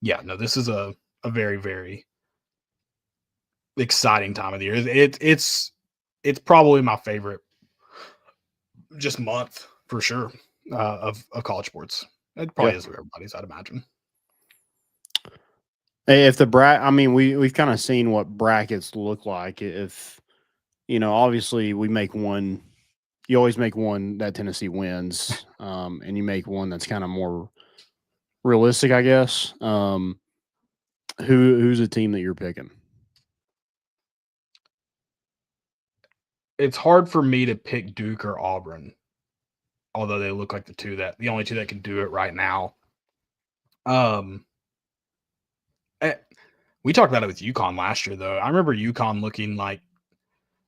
This is a very, very exciting time of the year. It's probably my favorite just month for sure of college sports. It probably is for everybody's, I'd imagine. If the we've kind of seen what brackets look like. If obviously we make one, you always make one that Tennessee wins, and you make one that's kind of more realistic, I guess. Who's a team that you're picking? It's hard for me to pick Duke or Auburn, although they look like the only two that can do it right now. We talked about it with UConn last year, though. I remember UConn looking like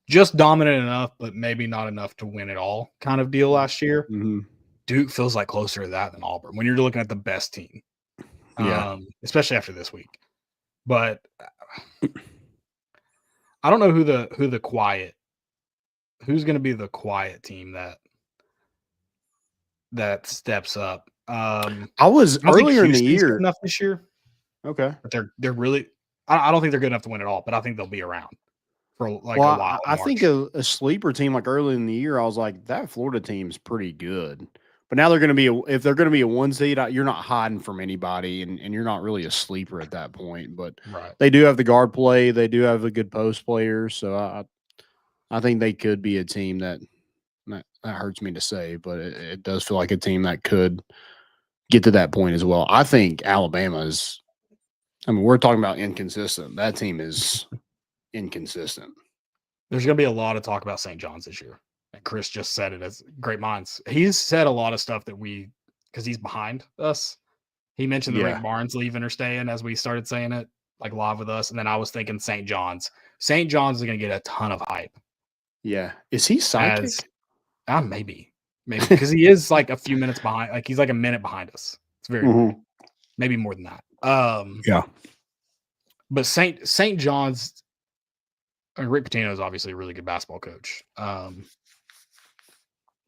just dominant enough, but maybe not enough to win it all kind of deal last year. Mm-hmm. Duke feels like closer to that than Auburn when you're looking at the best team. Especially after this week. But I don't know who's going to be the quiet team that steps up. I was earlier in the year good enough this year. Okay. But they're really I don't think they're good enough to win it all, but I think they'll be around for like a while. I think a sleeper team like early in the year, I was like, that Florida team's pretty good. But now they're going to be if they're going to be a 1 seed, you're not hiding from anybody, and you're not really a sleeper at that point. But they do have the guard play, they do have the good post players, so I think they could be a team that hurts me to say, but it does feel like a team that could get to that point as well. I think Alabama is. I mean, we're talking about inconsistent. That team is inconsistent. There's going to be a lot of talk about St. John's this year. And Chris just said it as great minds. He's said a lot of stuff that because he's behind us. He mentioned the Rick Barnes leaving or staying as we started saying it, like live with us. And then I was thinking St. John's. St. John's is going to get a ton of hype. Yeah. Is he psychic? Maybe. Because he is like a few minutes behind. Like he's like a minute behind us. It's very maybe more than that. But St. John's, Rick Pitino is obviously a really good basketball coach.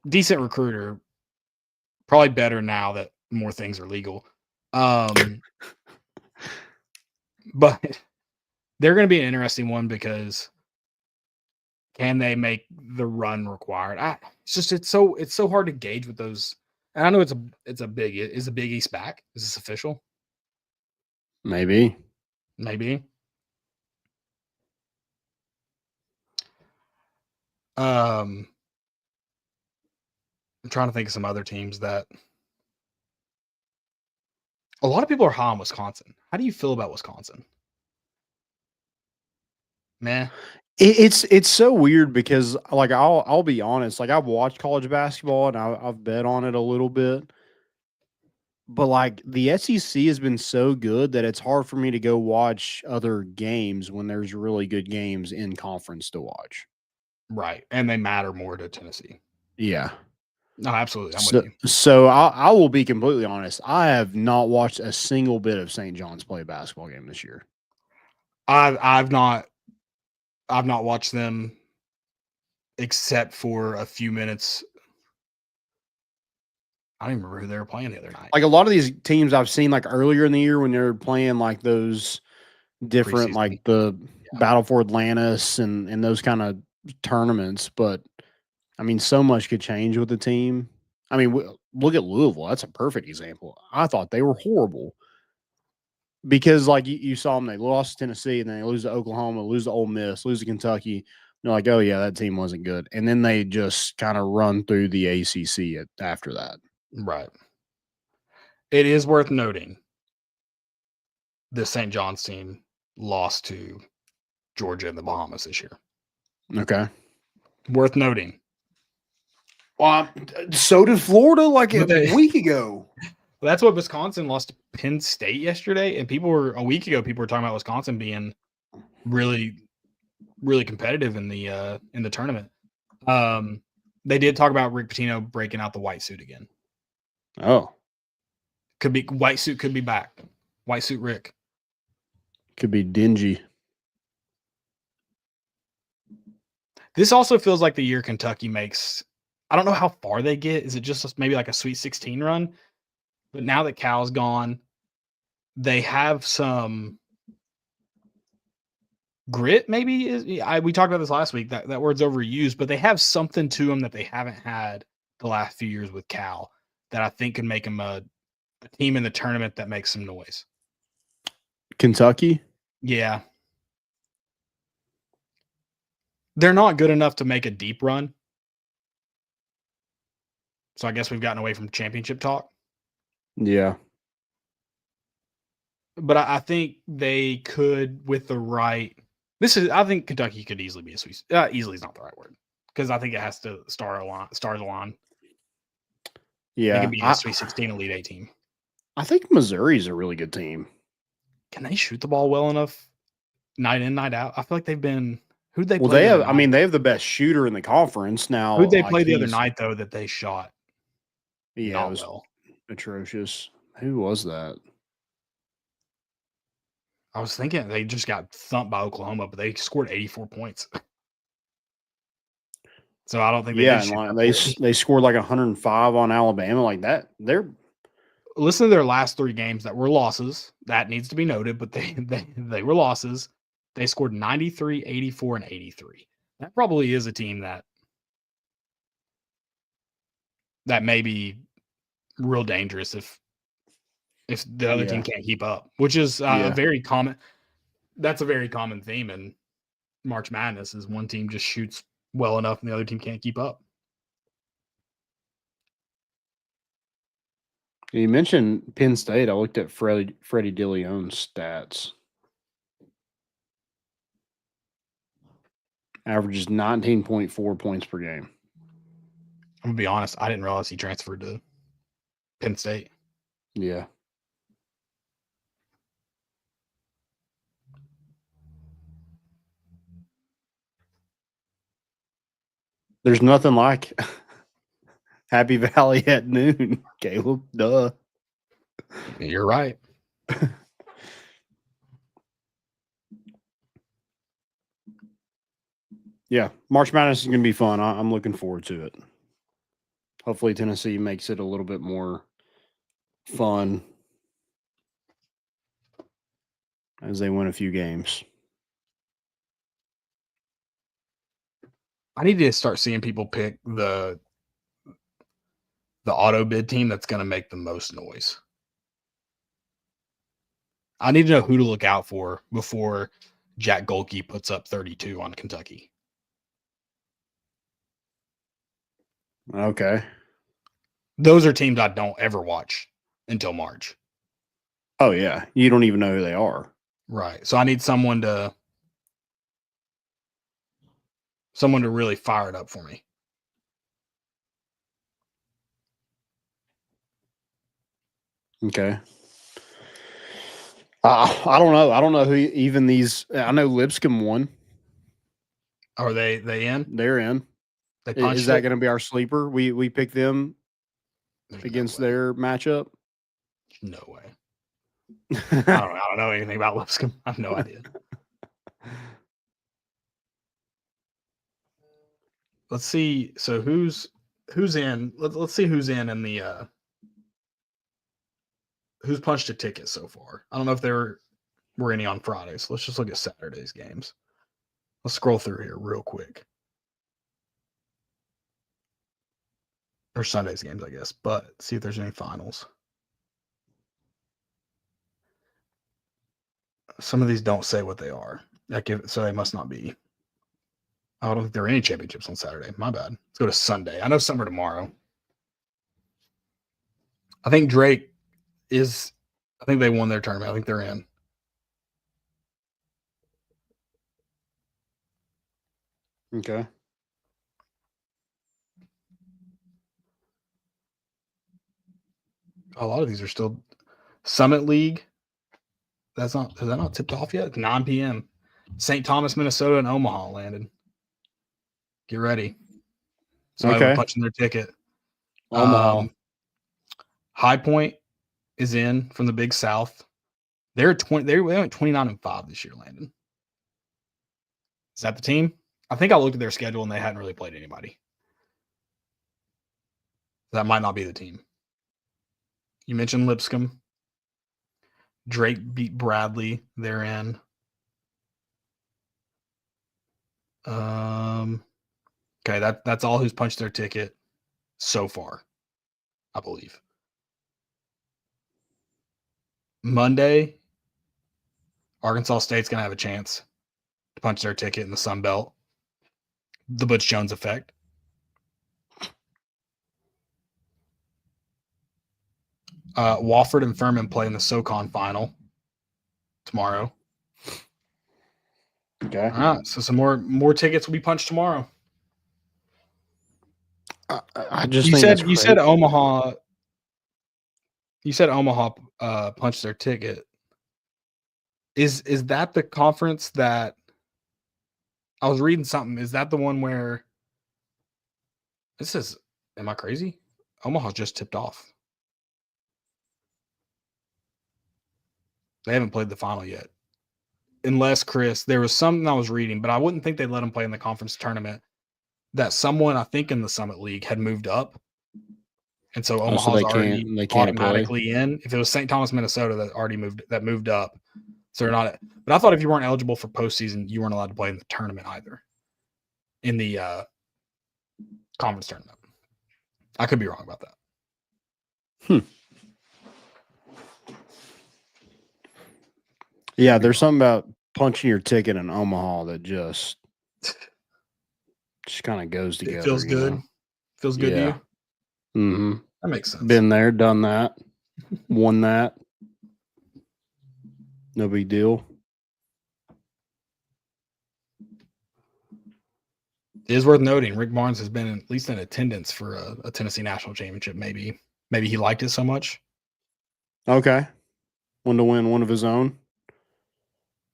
Decent recruiter, probably better now that more things are legal. But they're going to be an interesting one because can they make the run required? It's so hard to gauge with those. And I know is the Big East back? Is this official? Maybe. I'm trying to think of some other teams that a lot of people are high on Wisconsin. How do you feel about Wisconsin? Meh. It's so weird because like I'll be honest, like I've watched college basketball and I've bet on it a little bit. But like the SEC has been so good that it's hard for me to go watch other games when there's really good games in conference to watch. Right. And they matter more to Tennessee. Yeah. No, absolutely. I'm with you. So I will be completely honest. I have not watched a single bit of St. John's play a basketball game this year. I've not watched them except for a few minutes. I don't even remember who they were playing the other night. Like a lot of these teams I've seen like earlier in the year when they're playing like those different like the Battle for Atlantis and those kind of tournaments. But I mean, so much could change with the team. I mean, look at Louisville. That's a perfect example. I thought they were horrible because like you saw them, they lost to Tennessee and then they lose to Oklahoma, lose to Ole Miss, lose to Kentucky. They're like, oh yeah, that team wasn't good. And then they just kind of run through the ACC after that. Right. It is worth noting the St. John's team lost to Georgia and the Bahamas this year. Okay. Worth noting. Well, so did Florida like a week ago. That's what Wisconsin lost to Penn State yesterday. And a week ago, people were talking about Wisconsin being really, really competitive in the tournament. They did talk about Rick Pitino breaking out the white suit again. Oh. White suit could be back. White suit Rick. Could be dingy. This also feels like the year Kentucky makes. I don't know how far they get. Is it just maybe like a Sweet 16 run? But now that Cal's gone, they have some grit, maybe. We talked about this last week. That word's overused, but they have something to them that they haven't had the last few years with Cal that I think could make them a team in the tournament that makes some noise. Kentucky? Yeah. They're not good enough to make a deep run. So I guess we've gotten away from championship talk. Yeah. But I think they could with the right. I think Kentucky could easily be a Sweet. Easily is not the right word because I think it has to stars align. Yeah. They could be a Sweet 16 Elite 8 team. I think Missouri's a really good team. Can they shoot the ball well enough night in, night out? I feel like they've been. Who'd they play? Well, they have. I mean, they have the best shooter in the conference now. Who'd they play the other night though that they shot? Yeah, it was atrocious. Who was that? I was thinking they just got thumped by Oklahoma, but they scored 84 points. So I don't think they scored like 105 on Alabama like that. Listen to their last 3 games that were losses. That needs to be noted, but they were losses. They scored 93, 84, and 83. That probably is a team that may be real dangerous if the other team can't keep up, which is a very common. That's a very common theme in March Madness is one team just shoots well enough and the other team can't keep up. You mentioned Penn State. I looked at Freddie DeLeon's stats. Averages 19.4 points per game. I'm going to be honest. I didn't realize he transferred to Penn State. Yeah. There's nothing like Happy Valley at noon, Caleb. Duh. You're right. Yeah, March Madness is going to be fun. I'm looking forward to it. Hopefully Tennessee makes it a little bit more fun as they win a few games. I need to start seeing people pick the auto bid team that's going to make the most noise. I need to know who to look out for before Jack Golke puts up 32 on Kentucky. Okay. Those are teams I don't ever watch until March. Oh, yeah. You don't even know who they are. Right. So I need someone to really fire it up for me. Okay. I don't know. I don't know who even these. I know Lipscomb won. Are they in? They're in. Is that going to be our sleeper? We pick them against their matchup? No way. I don't know anything about Lipscomb. I have no idea. Let's see. So who's in? Let's see who's in the who's punched a ticket so far. I don't know if there were any on Friday. So let's just look at Saturday's games. Let's scroll through here real quick. Or Sunday's games, I guess. But see if there's any finals. Some of these don't say what they are. So they must not be. I don't think there are any championships on Saturday. My bad. Let's go to Sunday. I know some are tomorrow. I think Drake is. I think they won their tournament. I think they're in. Okay. A lot of these are still Summit League. Is that not tipped off yet? It's 9 p.m. St. Thomas, Minnesota, and Omaha landed. Get ready. Somebody punching their ticket. Omaha. High Point is in from the Big South. They went 29-5 this year, Landon. Is that the team? I think I looked at their schedule and they hadn't really played anybody. That might not be the team. You mentioned Lipscomb. Drake beat Bradley. They're in. Okay, that's all who's punched their ticket. so far, I believe. Monday, Arkansas State's going to have a chance to punch their ticket in the Sun Belt. The Butch Jones effect. Wofford and Furman play in the SoCon final tomorrow. Okay. All right, so some more tickets will be punched tomorrow. I just you think said Omaha. You said Omaha punched their ticket. Is that the conference that I was reading something? Is that the one where am I crazy? Omaha just tipped off. They haven't played the final yet. Unless, Chris, there was something I was reading, but I wouldn't think they'd let them play in the conference tournament, that someone, I think, in the Summit League had moved up. And so Omaha's already automatically in. If it was St. Thomas, Minnesota, that moved up. So they're not. But I thought if you weren't eligible for postseason, you weren't allowed to play in the tournament either. In the conference tournament. I could be wrong about that. Yeah, there's something about punching your ticket in Omaha that just kind of goes together. It feels good. Know? Feels good to you? Mm-hmm. That makes sense. Been there, done that, won that. No big deal. It is worth noting Rick Barnes has been at least in attendance for a Tennessee national championship. Maybe he liked it so much. Okay. Wanted to win one of his own.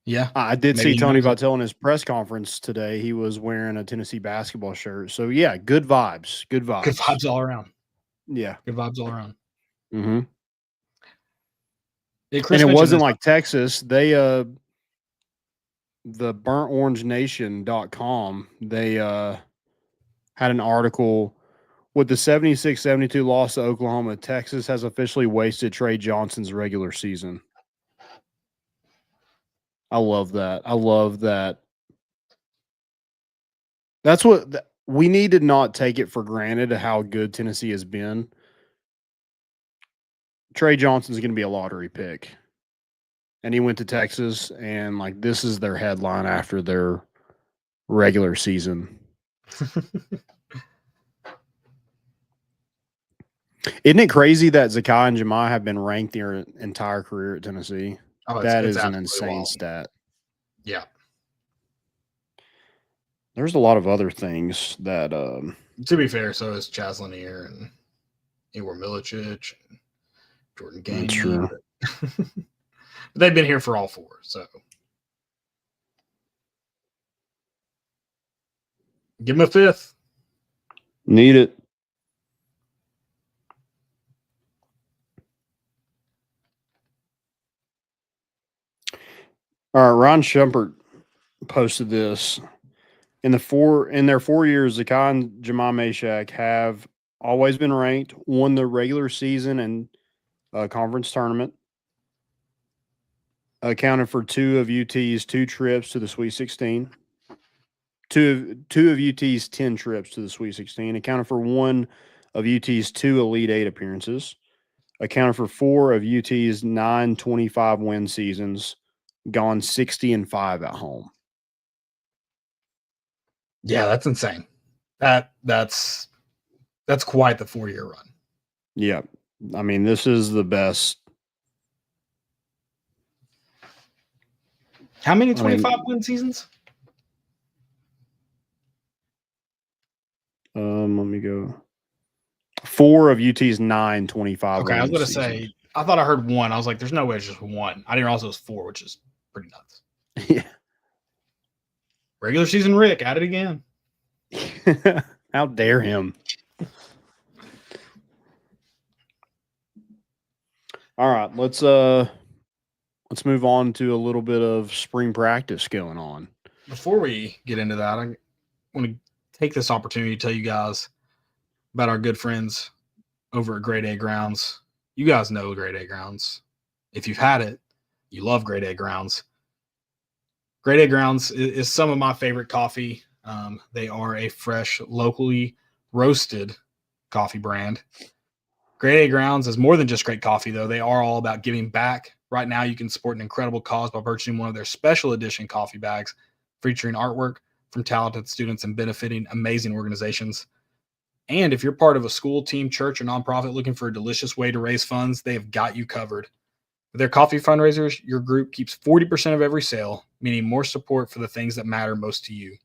Yeah. I did see Tony Vautel in his press conference today. He was wearing a Tennessee basketball shirt. So, yeah, good vibes. Good vibes. Good vibes all around. Yeah. Good vibes all around. Mm-hmm. Yeah, and it wasn't like Texas. They the BurntOrangeNation.com, they had an article with the 76-72 loss to Oklahoma. Texas has officially wasted Trey Johnson's regular season. I love that. I love that. That's what we need to not take it for granted how good Tennessee has been. Trey Johnson's going to be a lottery pick. And he went to Texas, and like this is their headline after their regular season. Isn't it crazy that Zakai and Jemai have been ranked their entire career at Tennessee? That is an insane stat. Yeah. There's a lot of other things that to be fair, so is Chaz Lanier and Igor Milicic and Jordan Gainey. That's true. They've been here for all four, so give them a fifth. Need it. All right, Ron Shumpert posted this. In their 4 years, Zakai and Jemai Mashak have always been ranked, won the regular season and conference tournament, accounted for 2 of UT's 2 trips to the Sweet 16, 2 of UT's 10 trips to the Sweet 16, accounted for 1 of UT's 2 Elite 8 appearances, accounted for 4 of UT's 9 25-win seasons, gone 60-5 at home. Yeah, that's insane. That's quite the 4-year run. Yeah. I mean, this is the best. How many 25-win seasons? Let me go. 4 of UT's 9 25. Okay, I was going to say, I thought I heard 1. I was like, there's no way it's just 1. I didn't realize it was 4, which is pretty nuts. Yeah. Regular season Rick, at it again. How dare him? All right, let's move on to a little bit of spring practice going on. Before we get into that, I want to take this opportunity to tell you guys about our good friends over at Grade A Grounds. You guys know Grade A Grounds. If you've had it, you love Grade A Grounds. Grade A Grounds is some of my favorite coffee. They are a fresh, locally roasted coffee brand. Grade A Grounds is more than just great coffee, though. They are all about giving back. Right now, you can support an incredible cause by purchasing one of their special edition coffee bags featuring artwork from talented students and benefiting amazing organizations. And if you're part of a school, team, church, or nonprofit looking for a delicious way to raise funds, they have got you covered. With their coffee fundraisers, your group keeps 40% of every sale, meaning more support for the things that matter most to you.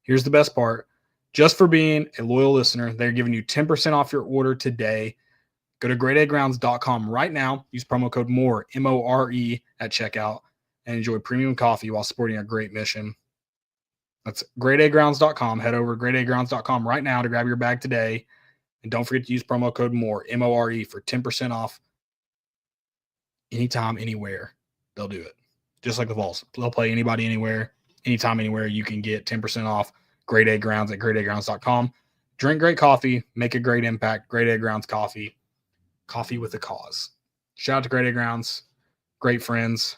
Here's the best part. Just for being a loyal listener, they're giving you 10% off your order today. Go to gradeagrounds.com right now. Use promo code MORE, M-O-R-E, at checkout, and enjoy premium coffee while supporting a great mission. That's gradeagrounds.com. Head over to gradeagrounds.com right now to grab your bag today. And don't forget to use promo code MORE, M-O-R-E, for 10% off. Anytime, anywhere, they'll do it. Just like the Vols. They'll play anybody, anywhere, anytime, anywhere. You can get 10% off Grade A Grounds at gradeagrounds.com. Drink great coffee. Make a great impact. Grade A Grounds coffee. Coffee with a cause. Shout out to Grade A Grounds. Great friends.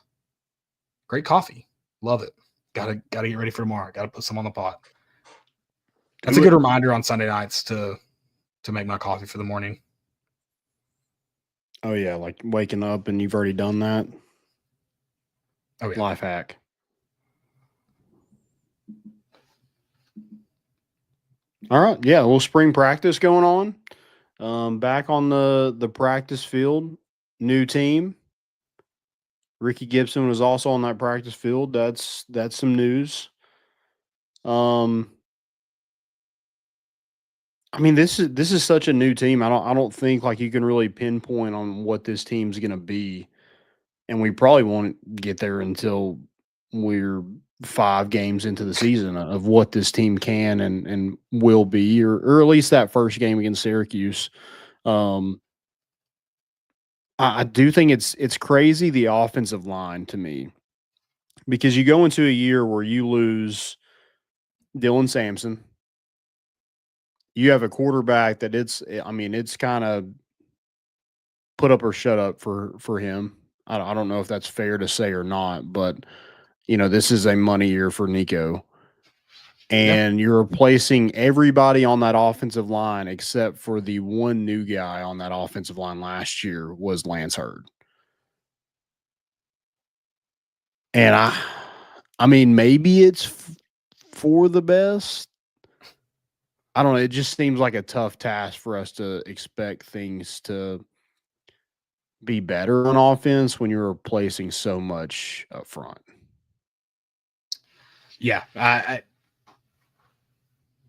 Great coffee. Love it. Gotta get ready for tomorrow. Gotta put some on the pot. That's a good reminder on Sunday nights to make my coffee for the morning. Oh, yeah, like waking up and you've already done that. Oh, yeah. Life hack. All right, yeah, well, spring practice going on. Back on the practice field, new team. Ricky Gibson was also on that practice field. That's some news. I mean, this is such a new team. I don't think like you can really pinpoint on what this team's going to be, and we probably won't get there until we're 5 games into the season of what this team can and will be, or at least that first game against Syracuse. I do think it's crazy, the offensive line, to me, because you go into a year where you lose Dylan Sampson. You have a quarterback that it's kind of put up or shut up for him. I don't know if that's fair to say or not, but this is a money year for Nico. And you're replacing everybody on that offensive line except for the one new guy on that offensive line last year was Lance Hurd. And I mean, maybe it's for the best. I don't know. It just seems like a tough task for us to expect things to be better on offense when you're replacing so much up front. Yeah.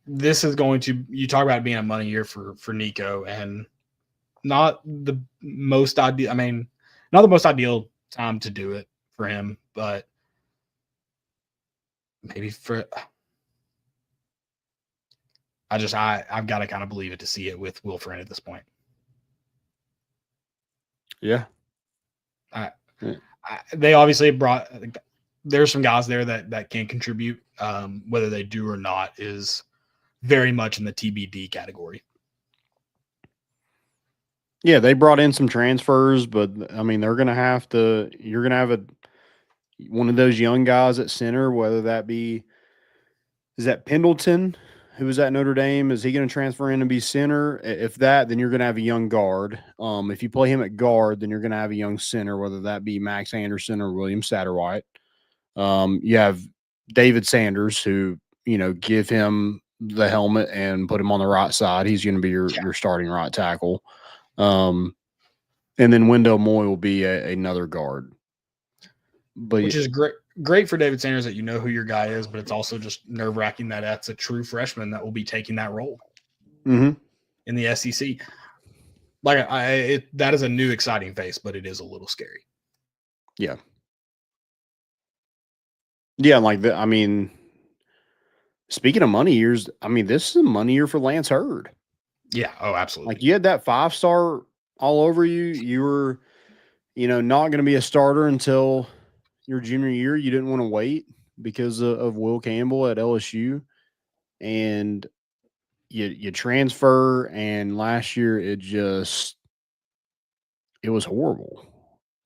This is going to, you talk about it being a money year for Nico, and not the most ideal. I mean, not the most ideal time to do it for him, but maybe for, I've got to kind of believe it to see it with Will Friend at this point. Yeah. They obviously brought, there's some guys there that can contribute. Whether they do or not is very much in the TBD category. Yeah, they brought in some transfers, but I mean, you're going to have one of those young guys at center, whether that be, is that Pendleton, who was at Notre Dame? Is he going to transfer in and be center? If that, then you're going to have a young guard. If you play him at guard, then you're going to have a young center, whether that be Max Anderson or William Satterwhite. You have David Sanders, who, give him the helmet and put him on the right side. He's going to be your starting right tackle. And then Wendell Moy will be another guard. Which is great for David Sanders that you know who your guy is, but it's also just nerve-wracking that that's a true freshman that will be taking that role in the SEC. Like that is a new exciting face, but it is a little scary. Yeah. Yeah, like that. I mean, speaking of money years, I mean, this is a money year for Lance Hurd. Yeah. Oh, absolutely. Like you had that 5-star all over you. You were, not going to be a starter until your junior year. You didn't want to wait because of Will Campbell at LSU, and you transfer. And last year it was horrible.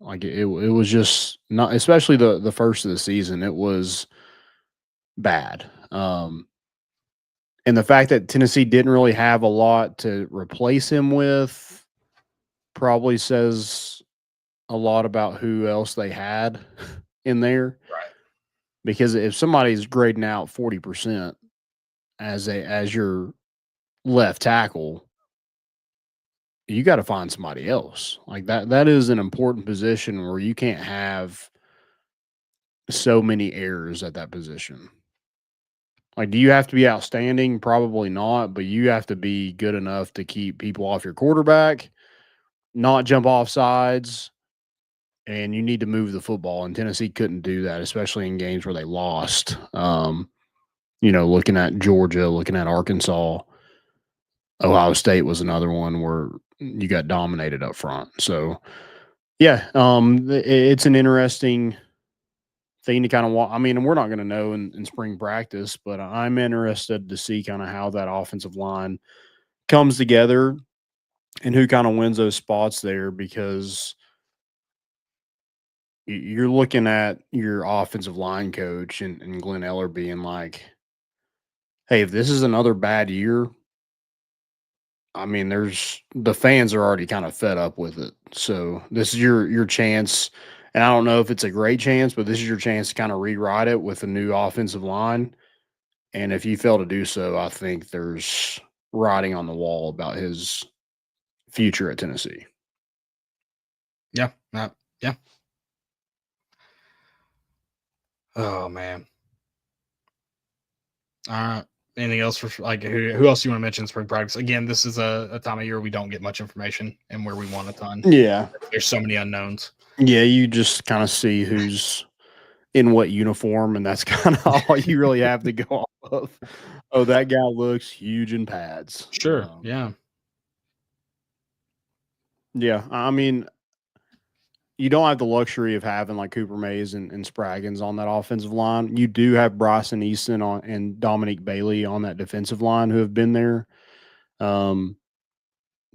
Like it was just not, especially the first of the season. It was bad. And And the fact that Tennessee didn't really have a lot to replace him with probably says a lot about who else they had in there. Right. Because if somebody's grading out 40% as your left tackle, you got to find somebody else. Like that is an important position where you can't have so many errors at that position. Like, do you have to be outstanding? Probably not, but you have to be good enough to keep people off your quarterback, not jump off sides, and you need to move the football. And Tennessee couldn't do that, especially in games where they lost. Looking at Georgia, looking at Arkansas, Ohio State was another one where you got dominated up front. So, yeah, it's an interesting thing to kind of watch. I mean, we're not going to know in spring practice, but I'm interested to see kind of how that offensive line comes together and who kind of wins those spots there, because you're looking at your offensive line coach and Glenn Eller being like, hey, if this is another bad year, I mean, the fans are already kind of fed up with it. So this is your chance. And I don't know if it's a great chance, but this is your chance to kind of rewrite it with a new offensive line. And if you fail to do so, I think there's writing on the wall about his future at Tennessee. Yeah. Yeah. Oh, man. Anything else for like who else you want to mention in spring practice? Again, this is a time of year we don't get much information and where we want a ton. Yeah. There's so many unknowns. Yeah, you just kind of see who's in what uniform, and that's kind of all you really have to go off of. Oh, that guy looks huge in pads. Sure. Yeah. Yeah. I mean, you don't have the luxury of having like Cooper Mays and Spraggins on that offensive line. You do have Bryson Easton and Dominique Bailey on that defensive line who have been there.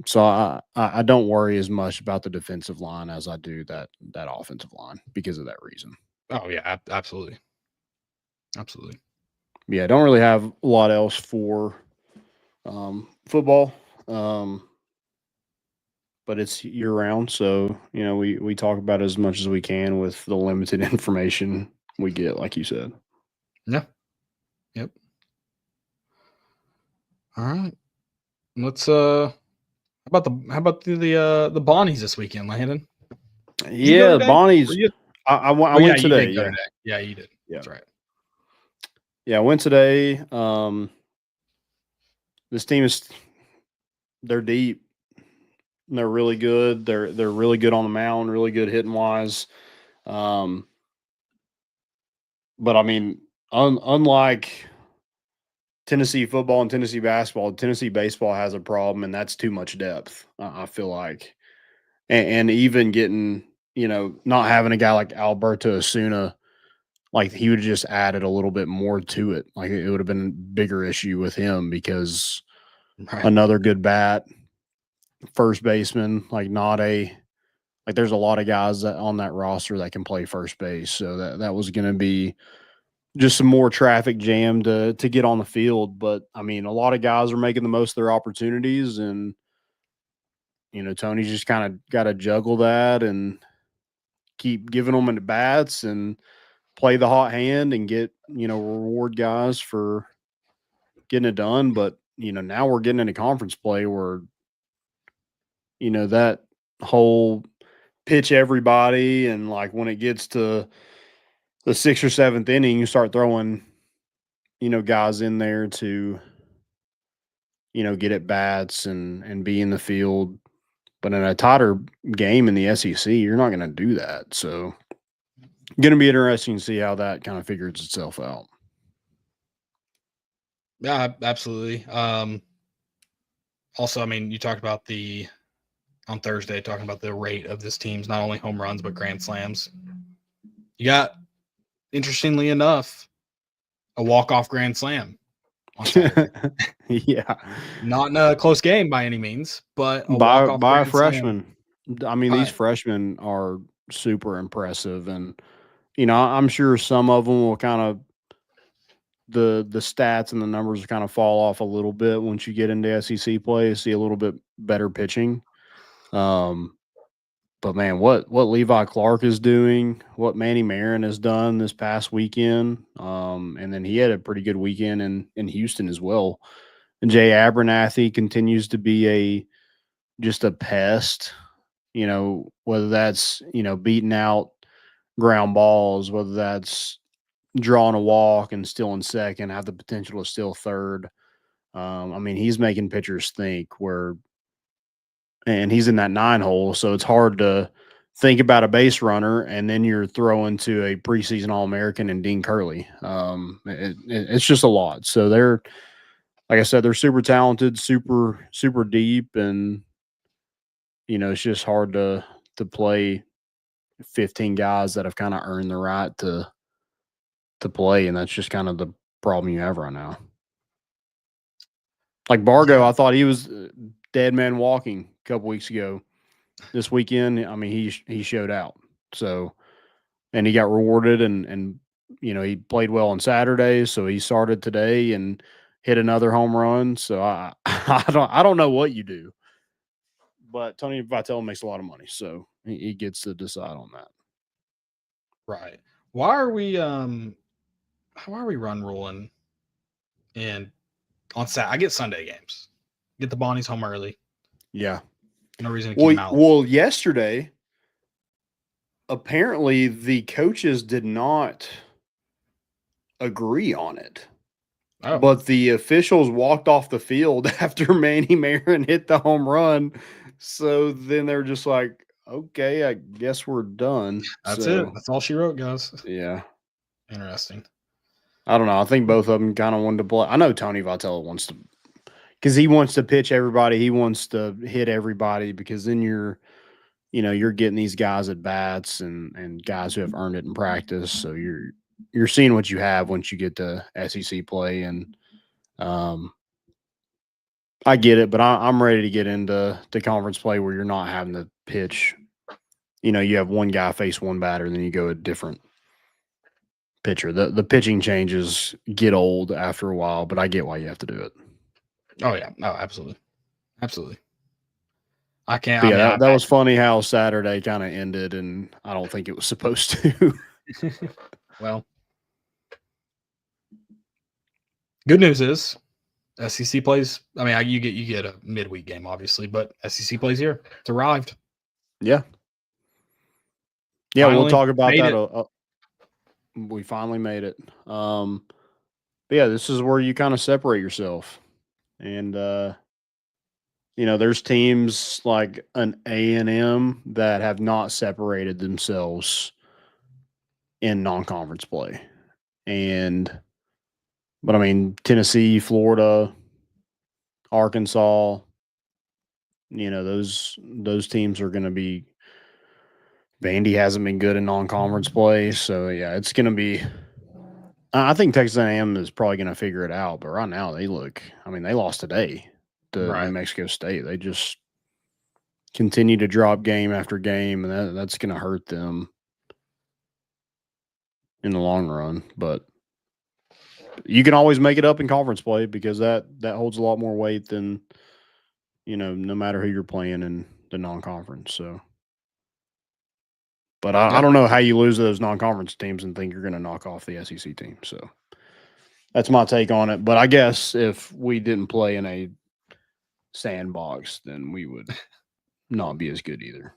So I don't worry as much about the defensive line as I do that offensive line because of that reason. Oh yeah, absolutely. Yeah, I don't really have a lot else for football. But it's year round, so we talk about it as much as we can with the limited information we get, like you said. Yeah. Yep. All right. Let's how about the Bonnies this weekend, Landon? Yeah, Bonnies. I went today. Yeah. Yeah, you did. Yeah. That's right. Yeah, I went today. This team they're deep. They're really good. They're really good on the mound, really good hitting wise. But I mean, unlike Tennessee football and Tennessee basketball, Tennessee baseball has a problem, and that's too much depth. I feel like, and even getting not having a guy like Alberto Osuna, like he would have just added a little bit more to it. Like it would have been a bigger issue with him because another good bat. First baseman, like there's a lot of guys that on that roster that can play first base. So that was going to be just some more traffic jam to get on the field. But I mean, a lot of guys are making the most of their opportunities, and Tony's just kind of got to juggle that and keep giving them into bats and play the hot hand and get reward guys for getting it done. But now we're getting into conference play where that whole pitch everybody, and like when it gets to the 6th or 7th inning, you start throwing, guys in there to, get at bats and be in the field. But in a tighter game in the SEC, you're not going to do that. So going to be interesting to see how that kind of figures itself out. Yeah, absolutely. Also, I mean, you talked about on Thursday, talking about the rate of this team's not only home runs, but grand slams. You got, interestingly enough, a walk-off grand slam on Saturday. Yeah. Not in a close game by any means, but by a freshman. Slam. I mean, these freshmen are super impressive. And, I'm sure some of them will kind of the stats and the numbers kind of fall off a little bit once you get into SEC play. See a little bit better pitching. But man, what Levi Clark is doing, what Manny Marin has done this past weekend, and then he had a pretty good weekend in Houston as well. And Jay Abernathy continues to be just a pest. Whether that's beating out ground balls, whether that's drawing a walk and still in second, have the potential to steal third. I mean, he's making pitchers think and he's in that 9 hole, so it's hard to think about a base runner, and then you're throwing to a preseason All-American and Dean Curley. It's just a lot. So they're, like I said, they're super talented, super, super deep, and it's just hard to play 15 guys that have kind of earned the right to play, and that's just kind of the problem you have right now. Like Bargo, I thought he was dead man walking a couple weeks ago. This weekend, I mean, he showed out. So, and he got rewarded, and he played well on Saturday. So he started today and hit another home run. So I don't know what you do, but Tony Vitello makes a lot of money, so he gets to decide on that. Right. Why are we run ruling? And on Saturday, I get Sunday games. Get the Bonnies home early. Yeah. No reason to keep them out. Well, yesterday, apparently the coaches did not agree on it. Oh. But the officials walked off the field after Manny Marin hit the home run. So then they're just like, okay, I guess we're done. That's it. That's all she wrote, guys. Yeah. Interesting. I don't know. I think both of them kind of wanted to play. I know Tony Vitello wants to, because he wants to pitch everybody. He wants to hit everybody, because then you're getting these guys at bats and guys who have earned it in practice. So you're seeing what you have once you get to SEC play. And I get it, but I'm ready to get into the conference play where you're not having to pitch. You have one guy face one batter, and then you go a different pitcher. The pitching changes get old after a while, but I get why you have to do it. Oh yeah, no, absolutely, absolutely. I can't. But yeah, that was funny how Saturday kind of ended, and I don't think it was supposed to. Well, good news is SEC plays. I mean, you get a midweek game, obviously, but SEC plays here. It's arrived. Yeah. Yeah, we'll talk about that. We finally made it. But yeah, this is where you kind of separate yourself. And, there's teams like an A&M that have not separated themselves in non-conference play. But I mean, Tennessee, Florida, Arkansas, those teams are going to be. Vandy hasn't been good in non-conference play, so yeah, it's going to be. I think Texas A&M is probably going to figure it out, but right now they lost today to New Mexico State. They just continue to drop game after game, and that's going to hurt them in the long run. But you can always make it up in conference play, because that holds a lot more weight than no matter who you're playing in the non-conference. So. But I don't know how you lose to those non-conference teams and think you're going to knock off the SEC team. So that's my take on it. But I guess if we didn't play in a sandbox, then we would not be as good either.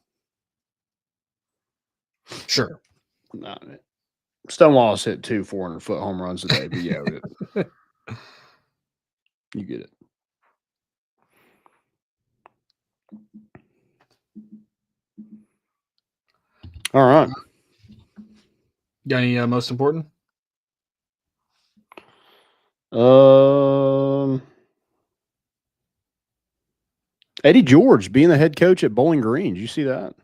Sure. Stonewall's hit 2 400-foot home runs a day, but yeah, you get it. All right. Got any most important? Eddie George being the head coach at Bowling Green. Did you see that?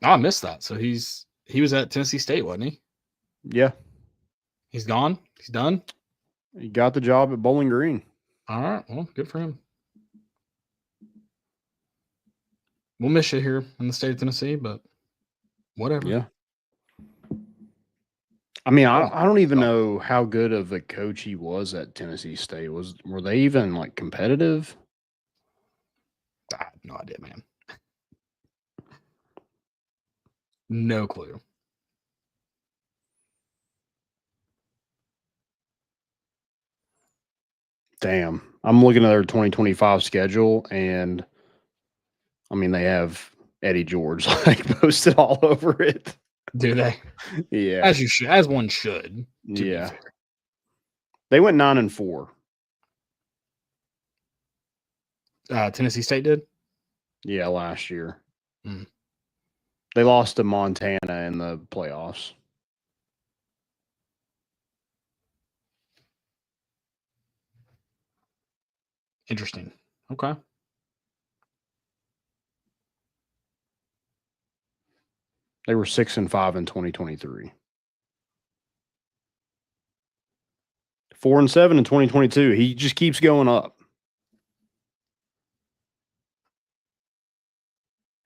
Oh, I missed that. So he was at Tennessee State, wasn't he? Yeah. He's gone? He's done? He got the job at Bowling Green. All right. Well, good for him. We'll miss you here in the state of Tennessee, but whatever. Yeah. I mean, I don't even know how good of a coach he was at Tennessee State. Were they even like competitive? I have no idea, man. No clue. Damn. I'm looking at their 2025 schedule, and I mean, they have Eddie George like posted all over it. Do they? Yeah. As you should, as one should, to be fair. They went 9-4. Tennessee State did? Yeah, last year. Mm. They lost to Montana in the playoffs. Interesting. Okay. They were 6-5 in 2023. 4-7 in 2022. He just keeps going up.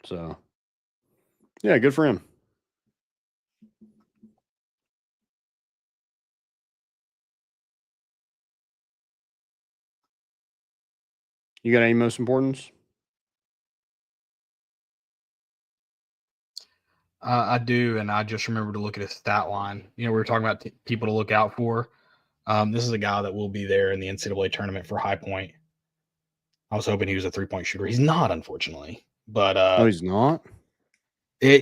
So, yeah, good for him. You got any most importance? I do, and I just remember to look at his stat line. We were talking about people to look out for. This is a guy that will be there in the NCAA tournament for High Point. I was hoping he was a 3-point shooter. He's not, unfortunately. But no, he's not. He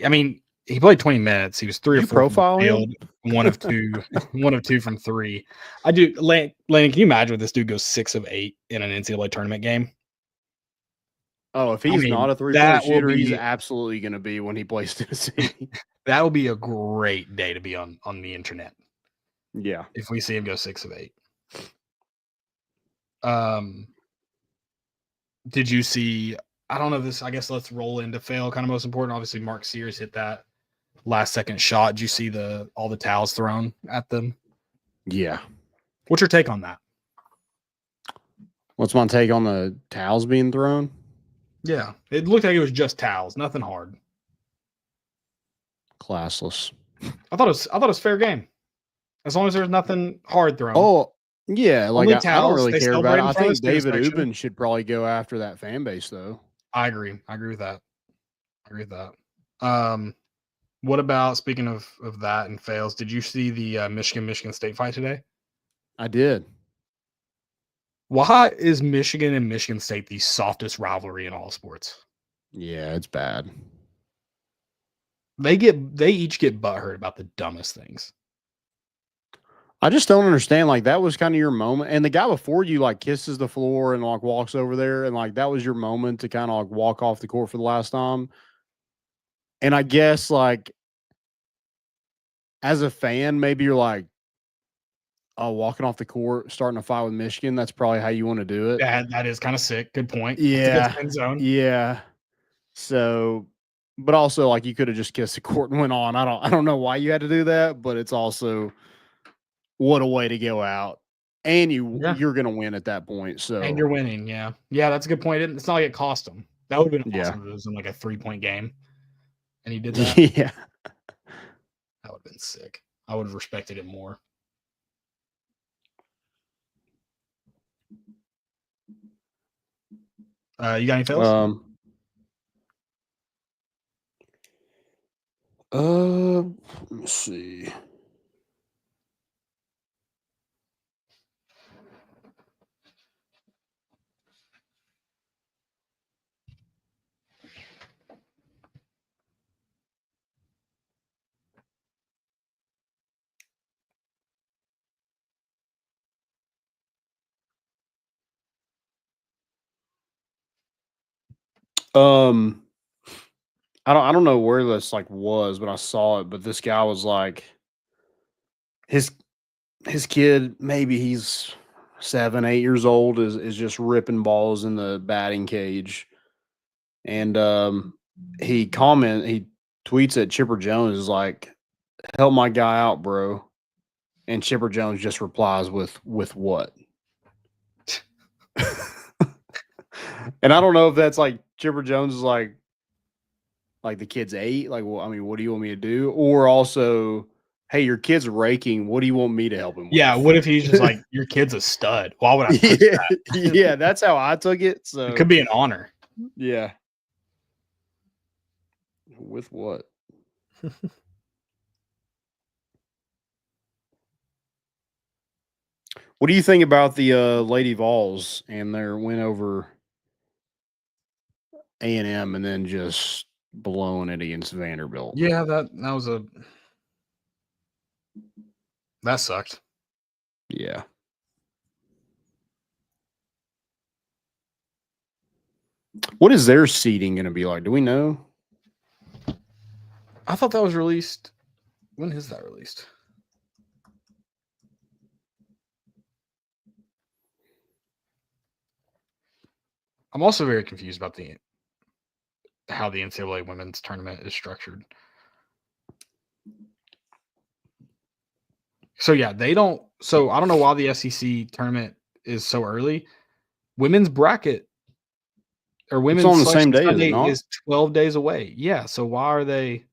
played 20 minutes. He was 3 or 4 profile field, 1 of 2, 1 of 2 from 3. I do. Landon, can you imagine if this dude goes 6 of 8 in an NCAA tournament game? Oh, if he's not a 3-point shooter, he's absolutely going to be when he plays Tennessee. That will be a great day to be on the internet. Yeah. If we see him go 6 of 8. Did you see, I don't know this, I guess let's roll into fail, kind of most important. Obviously, Mark Sears hit that last second shot. Did you see all the towels thrown at them? Yeah. What's your take on that? What's my take on the towels being thrown? Yeah. It looked like it was just towels, nothing hard. Classless. I thought it was fair game. As long as there's nothing hard thrown. Oh, yeah. Like, I don't really care about it. I think David Ubben should probably go after that fan base, though. I agree with that. What about, speaking of that and fails, did you see the Michigan State fight today? I did. Why is Michigan and Michigan State the softest rivalry in all sports? Yeah, it's bad. They each get butthurt about the dumbest things. I just don't understand. Like, that was kind of your moment. And the guy before you, like, kisses the floor and, like, walks over there. And, like, that was your moment to kind of, like, walk off the court for the last time. And I guess, like, as a fan, maybe you're like, oh, walking off the court, starting a fight with Michigan. That's probably how you want to do it. That is kind of sick. Good point. Yeah. End zone. Yeah. So, but also, like, you could have just kissed the court and went on. I don't know why you had to do that, but it's also, what a way to go out. And you're going to win at that point. So, and you're winning. Yeah. Yeah. That's a good point. It's not like it cost them. That would have been awesome if it was in like a 3-point game. And he did that. Yeah. That would have been sick. I would have respected it more. You got any fails? Let me see. I don't know where this like was, but I saw it. But this guy was like, his kid, maybe he's 7, 8 years old, is just ripping balls in the batting cage, and he tweets at Chipper Jones is like, "Help my guy out, bro," and Chipper Jones just replies with what? And I don't know if that's like Chipper Jones is like the kid's 8, like, well, I mean, what do you want me to do? Or also hey, your kid's raking. What do you want me to help him with? Yeah, what if he's just like, your kid's a stud? Why would I touch that? Yeah, that's how I took it. So It could be an honor. Yeah. With what? What do you think about the Lady Vols and their win over A&M and then just blowing it against Vanderbilt? Yeah, that sucked. Yeah. What is their seeding going to be like? Do we know? I thought that was released. When is that released? I'm also very confused about how the NCAA women's tournament is structured. So yeah, they don't. So I don't know why the SEC tournament is so early. Women's bracket or women's on the same day, Sunday is it not? is 12 days away. Yeah. So why are they?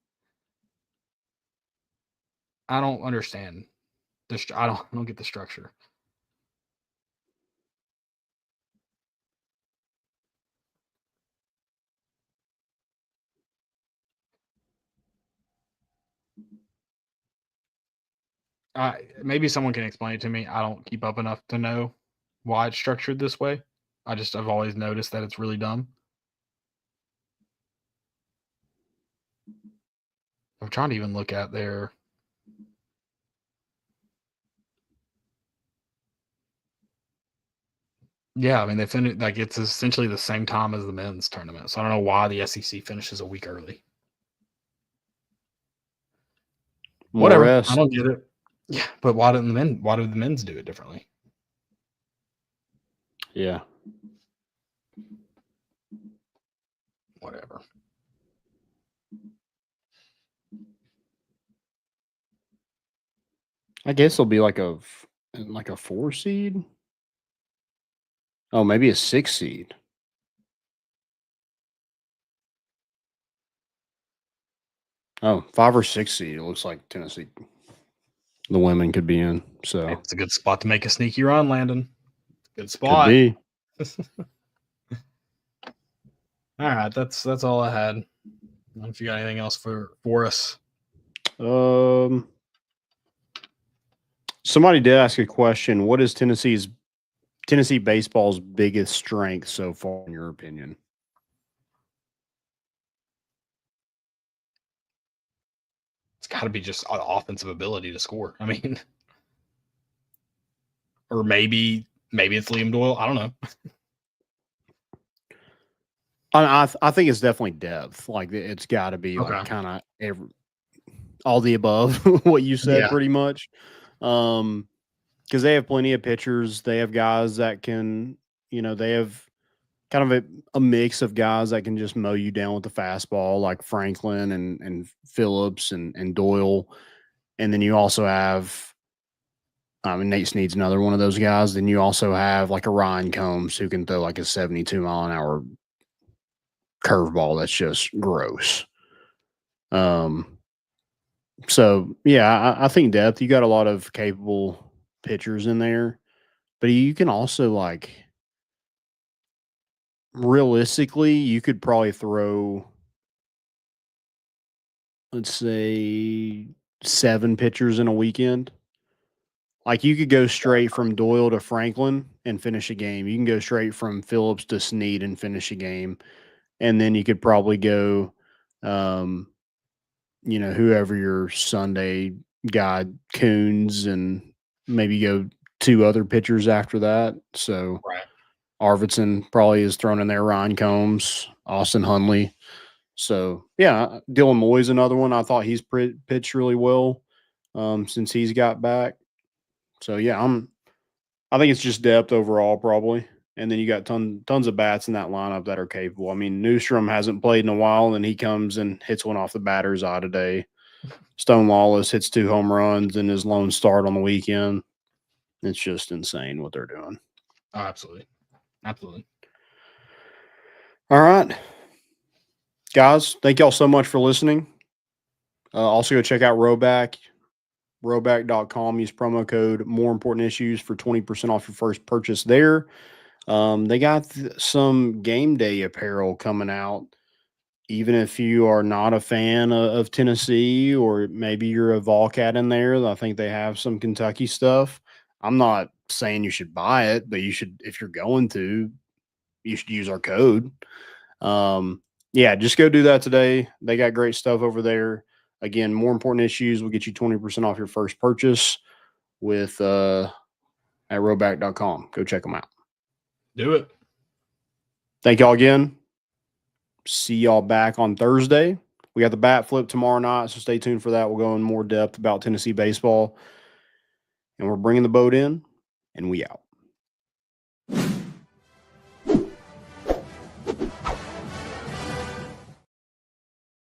I don't understand. I don't get the structure. Maybe someone can explain it to me. I don't keep up enough to know why it's structured this way. I've always noticed that it's really dumb. I'm trying to even look at their. Yeah, I mean they finished like it's essentially the same time as the men's tournament. So I don't know why the SEC finishes a week early. Whatever. I don't get it. Yeah, but why do the men's do it differently? Yeah. Whatever. I guess it'll be like a 4 seed. Oh, maybe a 6 seed. Oh, 5 or 6 seed. It looks like Tennessee. The women could be in. So it's a good spot to make a sneaky run, Landon. Good spot. Could be. All right, that's all I had. I don't know if you got anything else for us. Somebody did ask a question. What is Tennessee baseball's biggest strength so far, in your opinion? It's got to be just an offensive ability to score. I mean, or maybe it's Liam Doyle. I don't know. I think it's definitely depth. Like it's got to be like kind of all the above what you said, pretty much. Because they have plenty of pitchers. They have guys that can, they have kind of a mix of guys that can just mow you down with the fastball, like Franklin and Phillips and Doyle. And then you also have, Nate Snead's another one of those guys. Then you also have like a Ryan Combs who can throw like a 72-mile-an-hour curveball that's just gross. So yeah, I think depth. You got a lot of capable pitchers in there, but you can also like realistically, you could probably throw, let's say, 7 pitchers in a weekend. Like you could go straight from Doyle to Franklin and finish a game. You can go straight from Phillips to Snead and finish a game. And then you could probably go, whoever your Sunday guy, Coons, and maybe go 2 other pitchers after that. So Arvidsson probably is thrown in there, Ryan Combs, Austin Hundley. So, yeah, Dylan Moy's another one. I thought he's pitched really well since he's got back. So, yeah, I think it's just depth overall probably. And then you got tons of bats in that lineup that are capable. I mean, Newstrom hasn't played in a while, and he comes and hits one off the batter's eye today. Stone Lawless hits 2 home runs in his lone start on the weekend. It's just insane what they're doing. Oh, absolutely. Absolutely. All right. Guys, thank y'all so much for listening. Also, go check out Roback. Rowback.com. Use promo code More Important Issues for 20% off your first purchase there. They got some game day apparel coming out. Even if you are not a fan of Tennessee, or maybe you're a Volcat in there, I think they have some Kentucky stuff. I'm not saying you should buy it, but you should, if you're going to, you should use our code. Yeah, just go do that today. They got great stuff over there. Again, More Important Issues will get you 20% off your first purchase with at rowback.com. Go check them out. Do it. Thank y'all again. See y'all back on Thursday. We got the bat flip tomorrow night, so stay tuned for that. We'll go in more depth about Tennessee baseball. And we're bringing the boat in, and we out.